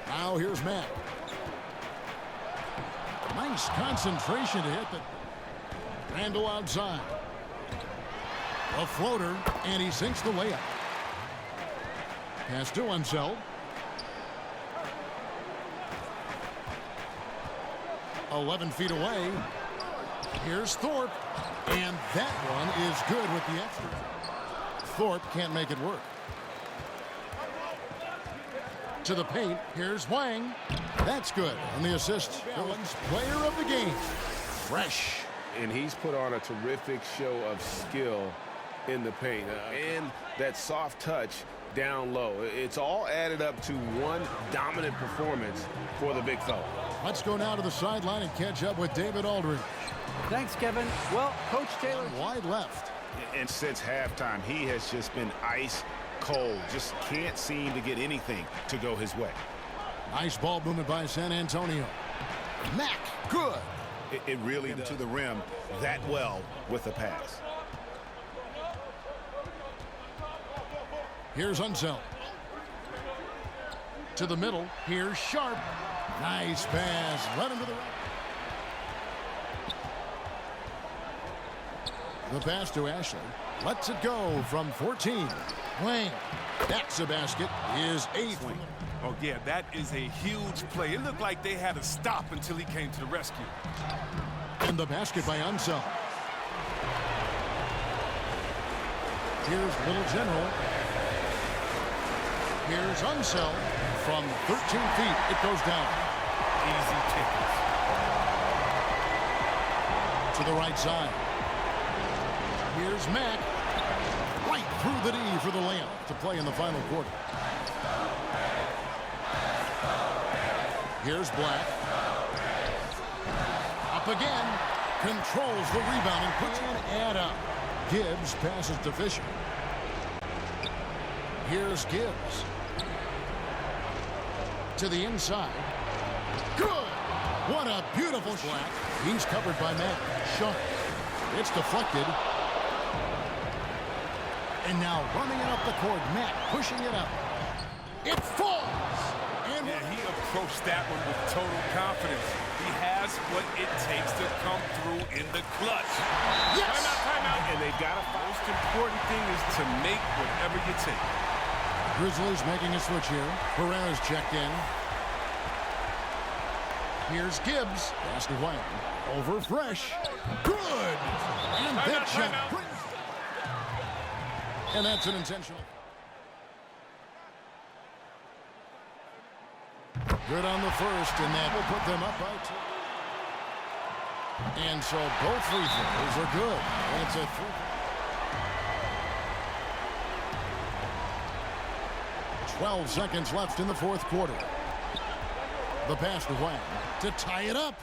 Speaker 1: Now here's Matt. Nice concentration to hit the. Randall outside. A floater, and he sinks the layup. Pass to Unseld. 11 feet away. Here's Thorpe, and that one is good with the extra. Thorpe can't make it work. To the paint, here's Wang. That's good, and the assist. Villains player of the game. Fresh.
Speaker 4: And he's put on a terrific show of skill in the paint. And that soft touch down low. It's all added up to one dominant performance for the big fella.
Speaker 1: Let's go now to the sideline and catch up with David Aldridge.
Speaker 7: Thanks, Kevin. Well, Coach Taylor.
Speaker 1: Wide left.
Speaker 2: And since halftime, he has just been ice cold. Just can't seem to get anything to go his way.
Speaker 1: Nice ball movement by San Antonio. Mack, good.
Speaker 2: It really does to the rim that well with the pass.
Speaker 1: Here's Unseld. To the middle. Here's Sharp. Nice pass. Right into the right. The pass to Ashley. Lets it go from 14. Wang. That's a basket. His 8th.
Speaker 8: Oh, yeah, that is a huge play. It looked like they had to stop until he came to the rescue.
Speaker 1: And the basket by Unseld. Here's Little General. Here's Unseld from 13 feet. It goes down.
Speaker 8: Easy tickets.
Speaker 1: To the right side. Here's Mack. Right through the D for the layup to play in the final quarter. Here's Black. Up again. Controls the rebound and puts an add up. Gibbs passes to Fisher. Here's Gibbs. To the inside. Good! What a beautiful shot. He's covered by Matt. Sharp. It's deflected. And now running it up the court. Matt pushing it up. It falls! And
Speaker 8: yeah, he approached that one with total confidence. He has what it takes to come through in the clutch.
Speaker 1: Yes!
Speaker 8: Timeout. And they've got to find. Most important thing is to make whatever you take.
Speaker 1: Grizzlies making a switch here. Pereira's checked in. Here's Gibbs. Pass to Wang. Over Fresh. Good! And that shot. And that's an intentional. Good on the first, and that will put them up by 2. And so both free throws are good. And it's a 12 seconds left in the fourth quarter. The pass to Wang to tie it up.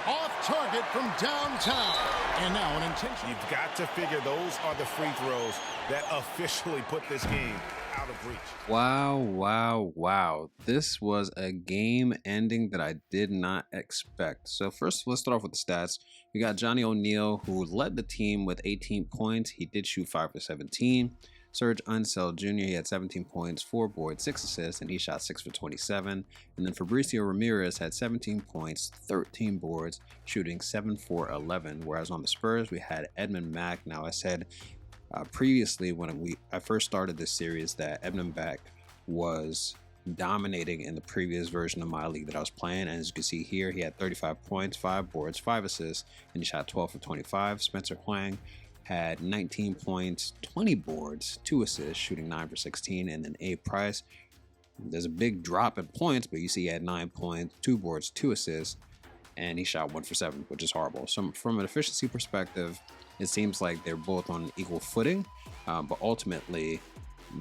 Speaker 1: Off target from downtown. And now an intention.
Speaker 2: You've got to figure those are the free throws that officially put this game out of reach.
Speaker 5: Wow, wow, wow. This was a game ending that I did not expect. So first, let's start off with the stats. We got Johnny O'Neal, who led the team with 18 points. He did shoot 5 for 17. Serge Unseld Jr., he had 17 points, 4 boards, 6 assists, and he shot 6 for 27. And then Fabricio Ramirez had 17 points, 13 boards, shooting 7 for 11. Whereas on the Spurs, we had Edmund Mack. Now, I said previously when I first started this series that Edmund Mack was dominating in the previous version of my league that I was playing. And as you can see here, he had 35 points, 5 boards, 5 assists, and he shot 12 for 25. Spencer Huang had 19 points, 20 boards, 2 assists, shooting 9 for 16. And then Abe Price, there's a big drop in points, but you see he had 9 points, 2 boards, 2 assists, and he shot 1 for 7, which is horrible. So from an efficiency perspective, it seems like they're both on equal footing, but ultimately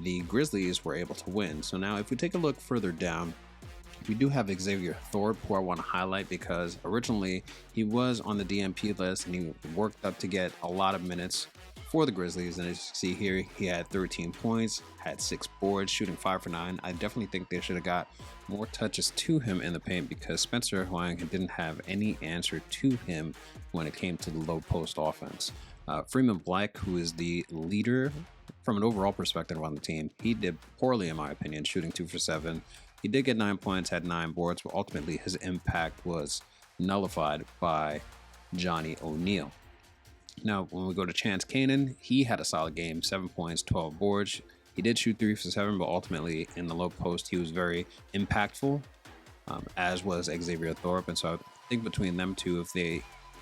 Speaker 5: the Grizzlies were able to win. So now if we take a look further down, we do have Xavier Thorpe, who I want to highlight because originally he was on the DMP list and he worked up to get a lot of minutes for the Grizzlies. And as you see here, he had 13 points, had 6 boards, shooting 5 for 9. I definitely think they should have got more touches to him in the paint because Spencer Huang didn't have any answer to him when it came to the low post offense. Freeman Black, who is the leader from an overall perspective on the team, he did poorly in my opinion, shooting 2 for 7. He did get 9 points, had 9 boards, but ultimately his impact was nullified by Johnny O'Neal. Now, when we go to Chance Kanan, he had a solid game, 7 points, 12 boards. He did shoot 3 for 7, but ultimately in the low post, he was very impactful, as was Xavier Thorpe. And so I think between them two,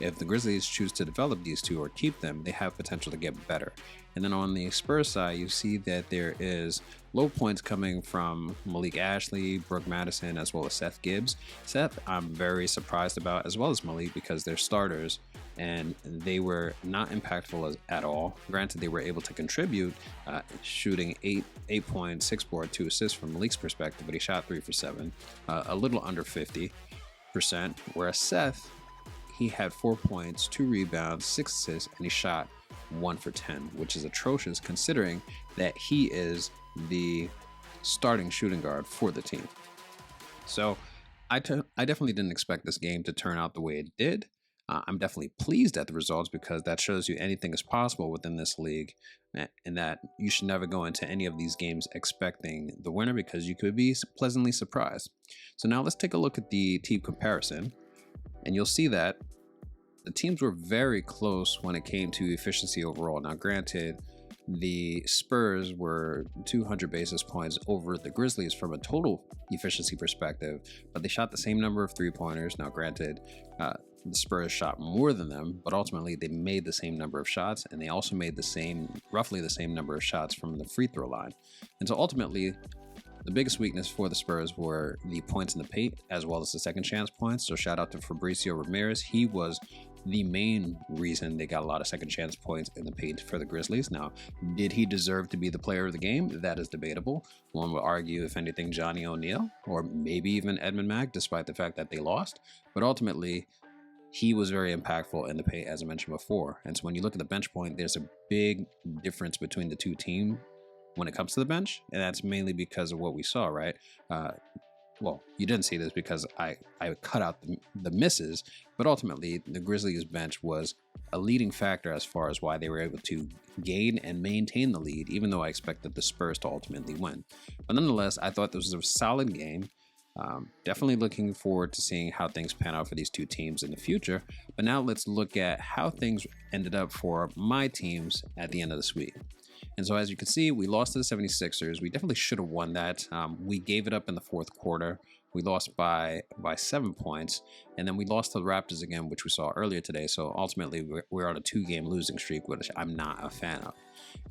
Speaker 5: if the Grizzlies choose to develop these two or keep them, they have potential to get better. And then on the Spurs side, you see that there is low points coming from Malik Ashley, Brooke Madison, as well as Seth Gibbs. Seth, I'm very surprised about, as well as Malik, because they're starters and they were not impactful at all. Granted, they were able to contribute, shooting 8 points, 6 boards, 2 assists from Malik's perspective, but he shot 3 for 7, a little under 50%. Whereas Seth, he had 4 points, 2 rebounds, 6 assists, and he shot 1 for 10, which is atrocious considering that he is the starting shooting guard for the team. So I definitely didn't expect this game to turn out the way it did. I'm definitely pleased at the results because that shows you anything is possible within this league, and that you should never go into any of these games expecting the winner because you could be pleasantly surprised. So now let's take a look at the team comparison, and you'll see that the teams were very close when it came to efficiency overall. Now, granted, the Spurs were 200 basis points over the Grizzlies from a total efficiency perspective, but they shot the same number of 3-pointers. Now, granted, the Spurs shot more than them, but ultimately they made the same number of shots, and they also made roughly the same number of shots from the free throw line. And so ultimately, the biggest weakness for the Spurs were the points in the paint, as well as the second chance points. So shout out to Fabricio Ramirez. He was the main reason they got a lot of second chance points in the paint for the Grizzlies. Now, did he deserve to be the player of the game? That is debatable. One would argue, if anything, Johnny O'Neal, or maybe even Edmund Mack, despite the fact that they lost. But ultimately, he was very impactful in the paint, as I mentioned before. And so when you look at the bench point, there's a big difference between the two teams when it comes to the bench, and that's mainly because of what we saw, right? Well, you didn't see this because I cut out the misses, but ultimately the Grizzlies bench was a leading factor as far as why they were able to gain and maintain the lead, even though I expected the Spurs to ultimately win. But nonetheless, I thought this was a solid game. Definitely looking forward to seeing how things pan out for these two teams in the future. But now let's look at how things ended up for my teams at the end of this week. And so as you can see, we lost to the 76ers. We definitely should have won that. We gave it up in the fourth quarter. We lost by 7 points. And then we lost to the Raptors again, which we saw earlier today. So ultimately, we're on a 2-game losing streak, which I'm not a fan of.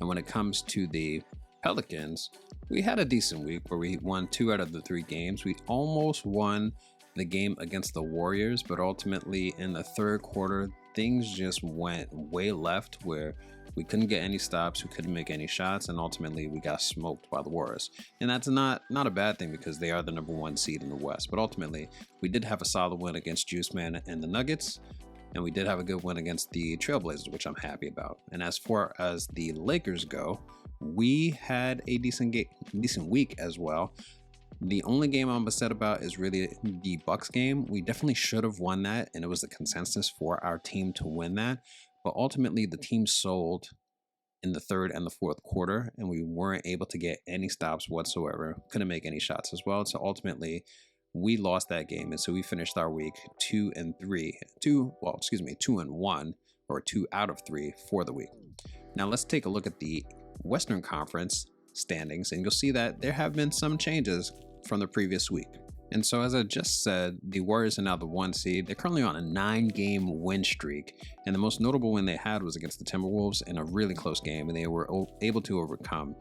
Speaker 5: And when it comes to the Pelicans, we had a decent week where we won 2 out of the 3 games. We almost won the game against the Warriors, but ultimately in the third quarter, things just went way left where we couldn't get any stops, we couldn't make any shots, and ultimately we got smoked by the Warriors. And that's not a bad thing because they are the number 1 seed in the West. But ultimately, we did have a solid win against Juice Man and the Nuggets, and we did have a good win against the Trailblazers, which I'm happy about. And as far as the Lakers go, we had a decent week as well. The only game I'm upset about is really the Bucks game. We definitely should have won that, and it was the consensus for our team to win that. But ultimately, the team sold in the third and the fourth quarter, and we weren't able to get any stops whatsoever. Couldn't make any shots as well. So ultimately, we lost that game, and so we finished our week 2-1, or 2 out of 3 for the week. Now let's take a look at the Western Conference standings, and you'll see that there have been some changes from the previous week. And so as I just said, the Warriors are now the 1 seed. They're currently on a 9-game win streak, and the most notable win they had was against the Timberwolves in a really close game, and they were able to overcome.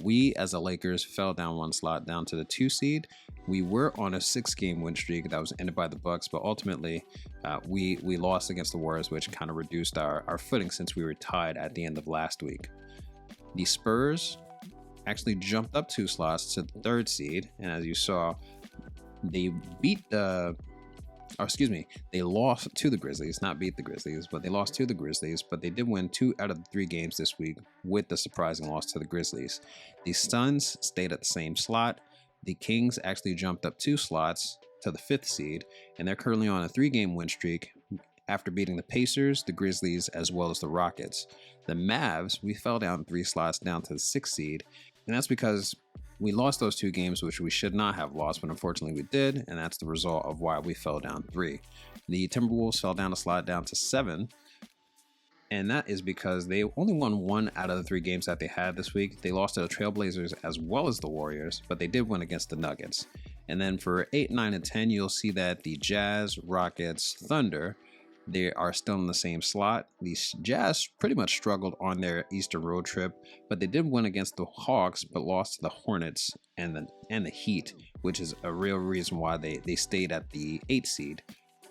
Speaker 5: We, as the Lakers, fell down 1 slot down to the 2 seed. We were on a 6-game win streak that was ended by the Bucks, but ultimately we lost against the Warriors, which kind of reduced our footing since we were tied at the end of last week. The Spurs actually jumped up 2 slots to the 3rd seed, and as you saw, they lost to the Grizzlies, not beat the Grizzlies, but they lost to the Grizzlies, but they did win 2 out of the 3 games this week with the surprising loss to the Grizzlies. The Suns stayed at the same slot. The Kings actually jumped up 2 slots to the 5th seed, and they're currently on a 3-game win streak after beating the Pacers, the Grizzlies, as well as the Rockets. The Mavs, we fell down 3 slots down to the 6th seed, and that's because We lost those 2 games, which we should not have lost, but unfortunately we did, and that's the result of why we fell down 3. The Timberwolves fell down a slot down to 7, and that is because they only won 1 out of the 3 games that they had this week. They lost to the Trailblazers as well as the Warriors, but they did win against the Nuggets. And then for 8, 9, and 10, you'll see that the Jazz, Rockets, Thunder, they are still in the same slot. The Jazz pretty much struggled on their Eastern road trip, but they did win against the Hawks, but lost to the Hornets and the Heat, which is a real reason why they stayed at the 8th seed,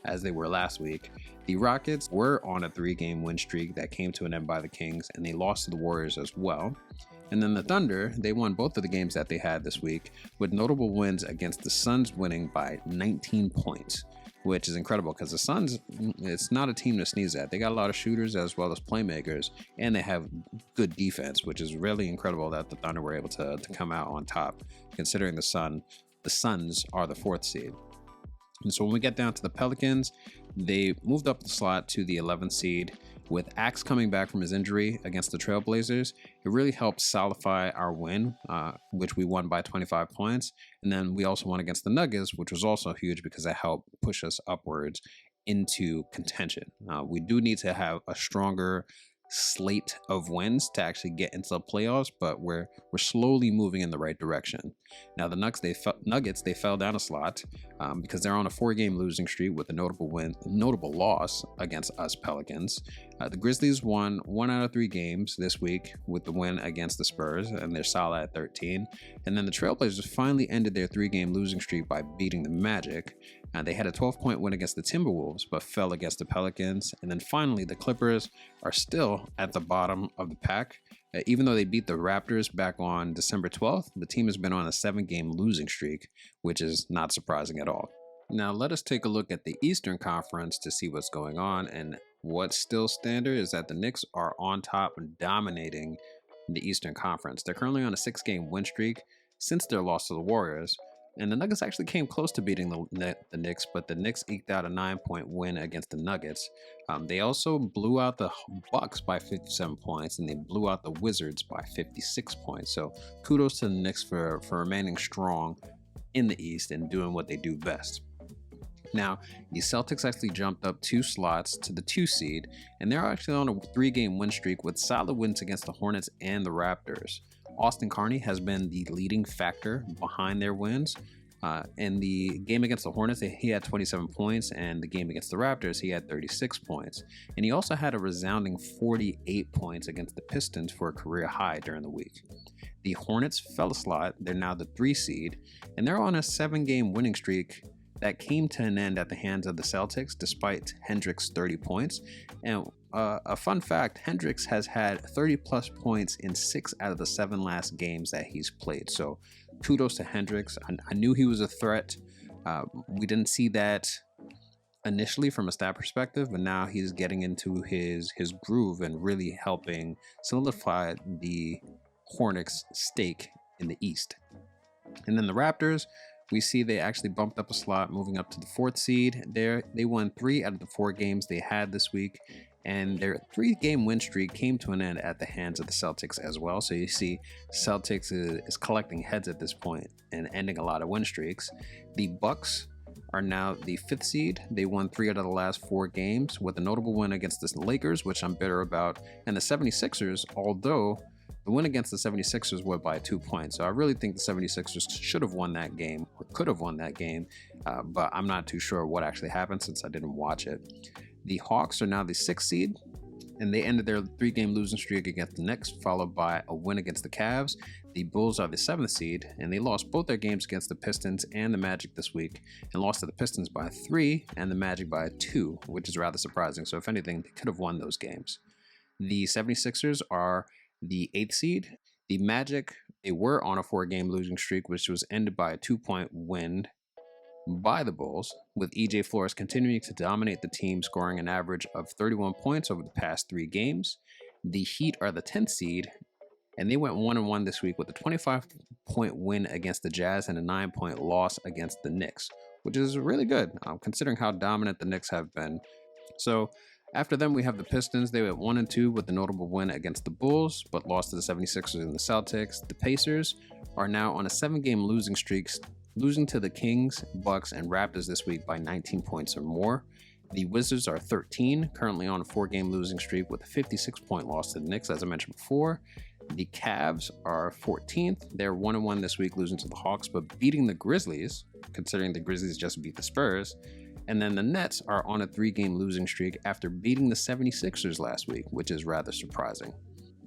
Speaker 5: as they were last week. The Rockets were on a 3-game win streak that came to an end by the Kings, and they lost to the Warriors as well. And then the Thunder, they won both of the games that they had this week, with notable wins against the Suns winning by 19 points, which is incredible because the Suns, it's not a team to sneeze at. They got a lot of shooters as well as playmakers, and they have good defense, which is really incredible that the Thunder were able to come out on top, considering the Suns are the 4th seed. And so when we get down to the Pelicans, they moved up the slot to the 11th seed. With Axe coming back from his injury against the Trailblazers, it really helped solidify our win, which we won by 25 points. And then we also won against the Nuggets, which was also huge because that helped push us upwards into contention. We do need to have a stronger slate of wins to actually get into the playoffs, but we're slowly moving in the right direction. Now the Nuggets they fell down a slot because they're on a 4-game losing streak with a notable loss against us Pelicans. The Grizzlies won 1 out of 3 games this week with the win against the Spurs, and they're solid at 13. And then the Trailblazers finally ended their 3-game losing streak by beating the Magic. They had a 12-point win against the Timberwolves, but fell against the Pelicans. And then finally, the Clippers are still at the bottom of the pack. Even though they beat the Raptors back on December 12th, the team has been on a 7-game losing streak, which is not surprising at all. Now, let us take a look at the Eastern Conference to see what's going on. And what's still standard is that the Knicks are on top and dominating the Eastern Conference. They're currently on a 6-game win streak since their loss to the Warriors. And the Nuggets actually came close to beating the Knicks, but the Knicks eked out a 9-point win against the Nuggets. They also blew out the Bucks by 57 points, and they blew out the Wizards by 56 points. So kudos to the Knicks for remaining strong in the East and doing what they do best. Now, the Celtics actually jumped up 2 slots to the 2 seed, and they're actually on a 3-game win streak with solid wins against the Hornets and the Raptors. Austin Carney has been the leading factor behind their wins. In the game against the Hornets, he had 27 points, and the game against the Raptors, he had 36 points. And he also had a resounding 48 points against the Pistons for a career high during the week. The Hornets fell a slot. They're now the 3 seed, and they're on a 7-game winning streak that came to an end at the hands of the Celtics despite Hendricks' 30 points. And a fun fact, Hendricks has had 30 plus points in 6 out of the 7 last games that he's played. So kudos to Hendricks. I knew he was a threat. We didn't see that initially from a stat perspective, but now he's getting into his groove and really helping solidify the Hornets' stake in the East. And then the Raptors, we see they actually bumped up a slot, moving up to the 4th seed. They won 3 out of the 4 games they had this week, and their 3-game win streak came to an end at the hands of the Celtics as well. So you see Celtics is collecting heads at this point and ending a lot of win streaks. The Bucks are now the 5th seed. They won 3 out of the last 4 games with a notable win against the Lakers, which I'm bitter about, and the 76ers, although the win against the 76ers was by 2 points. So I really think the 76ers should have won that game or could have won that game, but I'm not too sure what actually happened since I didn't watch it. The Hawks are now the 6th seed, and they ended their 3-game losing streak against the Knicks, followed by a win against the Cavs. The Bulls are the 7th seed, and they lost both their games against the Pistons and the Magic this week, and lost to the Pistons by 3 and the Magic by 2, which is rather surprising. So if anything, they could have won those games. The 76ers are the 8th seed. The Magic, they were on a 4-game losing streak, which was ended by a 2-point win by the Bulls, with EJ Flores continuing to dominate the team, scoring an average of 31 points over the past 3 games. The Heat are the 10th seed, and they went 1-1 this week with a 25-point win against the Jazz and a 9-point loss against the Knicks, which is really good, considering how dominant the Knicks have been. So After them, we have the Pistons. They went 1-2 with the notable win against the Bulls, but lost to the 76ers and the Celtics. The Pacers are now on a 7-game losing streak, losing to the Kings, Bucks, and Raptors this week by 19 points or more. The Wizards are 13, currently on a 4-game losing streak with a 56-point loss to the Knicks, as I mentioned before. The Cavs are 14th. They're 1-1 this week, losing to the Hawks, but beating the Grizzlies, considering the Grizzlies just beat the Spurs. And then the Nets are on a 3-game losing streak after beating the 76ers last week, which is rather surprising.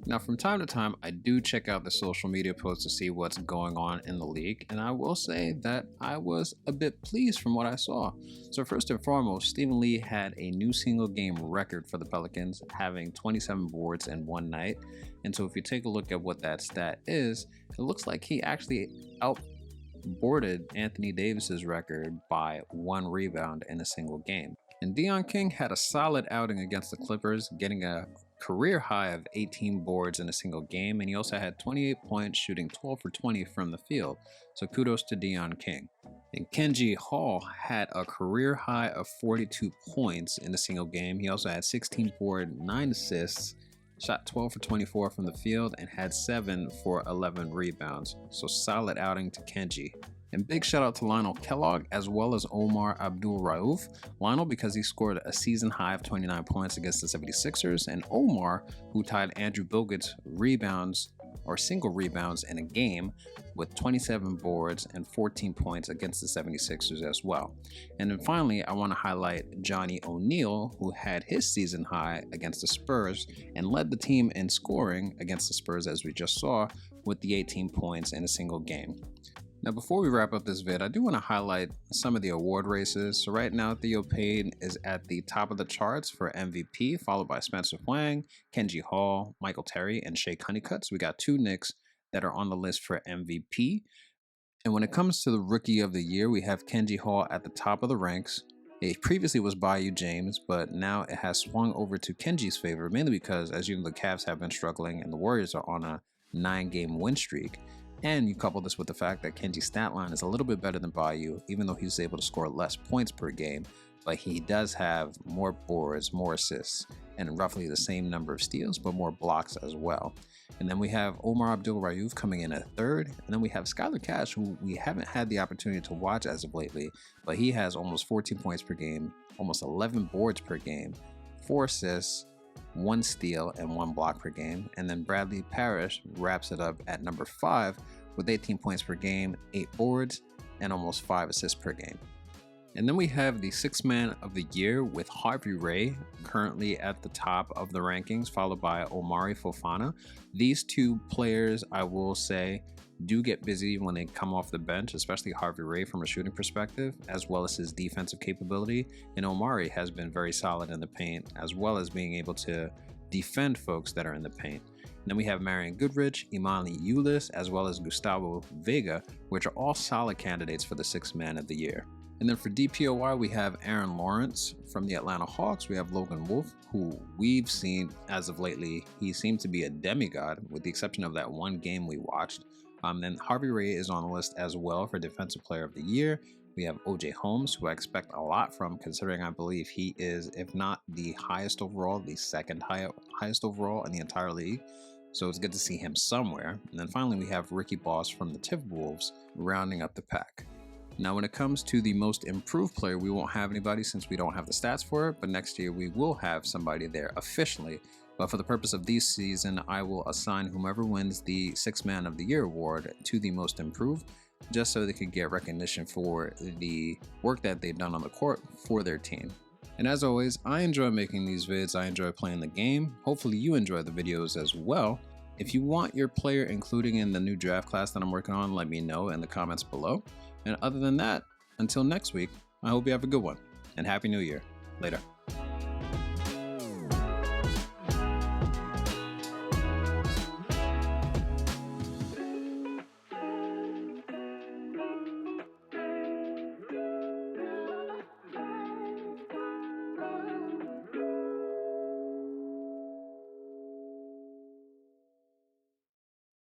Speaker 5: Now, from time to time, I do check out the social media posts to see what's going on in the league, and I will say that I was a bit pleased from what I saw. So first and foremost, Stephen Lee had a new single game record for the Pelicans, having 27 boards in one night. And so if you take a look at what that stat is, it looks like he actually outboarded Anthony Davis's record by 1 rebound in a single game. And Deion King had a solid outing against the Clippers, getting a career high of 18 boards in a single game, and he also had 28 points, shooting 12 for 20 from the field. So kudos to Deion King. And Kenji Hall had a career high of 42 points in a single game. He also had 16 boards, 9 assists, shot 12 for 24 from the field, and had 7 for 11 rebounds. So solid outing to Kenji. And big shout out to Lionel Kellogg as well as Omar Abdul-Rauf. Lionel because he scored a season high of 29 points against the 76ers, and Omar who tied Andrew Bogut's rebounds or single rebounds in a game with 27 boards and 14 points against the 76ers as well. And then finally, I want to highlight Johnny O'Neal, who had his season high against the Spurs and led the team in scoring against the Spurs, as we just saw, with the 18 points in a single game. Now, before we wrap up this vid, I do want to highlight some of the award races. So right now, Theo Payne is at the top of the charts for MVP, followed by Spencer Wang, Kenji Hall, Michael Terry, and Shea Honeycutt. So we got 2 Knicks that are on the list for MVP. And when it comes to the Rookie of the Year, we have Kenji Hall at the top of the ranks. It previously was Bayou James, but now it has swung over to Kenji's favor, mainly because, as you know, the Cavs have been struggling and the Warriors are on a 9-game win streak. And you couple this with the fact that Kenji's stat line is a little bit better than Bayou, even though he's able to score less points per game, but he does have more boards, more assists, and roughly the same number of steals, but more blocks as well. And then we have Omar Abdul-Rauf coming in at 3rd, and then we have Skylar Cash, who we haven't had the opportunity to watch as of lately, but he has almost 14 points per game, almost 11 boards per game, 4 assists, 1 steal, and 1 block per game. And then Bradley Parrish wraps it up at number 5 with 18 points per game, 8 boards, and almost 5 assists per game. And then we have the 6th man of the year with Harvey Ray currently at the top of the rankings, followed by Omari Fofana. These 2 players, I will say, do get busy when they come off the bench, especially Harvey Ray from a shooting perspective, as well as his defensive capability. And Omari has been very solid in the paint, as well as being able to defend folks that are in the paint. And then we have Marion Goodrich, Imani Ulis, as well as Gustavo Vega, which are all solid candidates for the 6th man of the year. And then for DPOY, we have Aaron Lawrence from the Atlanta Hawks. We have Logan Wolf, who we've seen as of lately, he seemed to be a demigod, with the exception of that one game we watched. Then Harvey Ray is on the list as well for Defensive Player of the Year. We have OJ Holmes, who I expect a lot from, considering I believe he is, if not the highest overall, the 2nd highest overall in the entire league. So it's good to see him somewhere. And then finally, we have Ricky Boss from the Timberwolves rounding up the pack. Now, when it comes to the most improved player, we won't have anybody since we don't have the stats for it, but next year we will have somebody there officially. But for the purpose of this season, I will assign whomever wins the 6th man of the year award to the most improved, just so they could get recognition for the work that they've done on the court for their team. And as always, I enjoy making these vids. I enjoy playing the game. Hopefully you enjoy the videos as well. If you want your player included in the new draft class that I'm working on, let me know in the comments below. And other than that, until next week, I hope you have a good one, and Happy New Year. Later.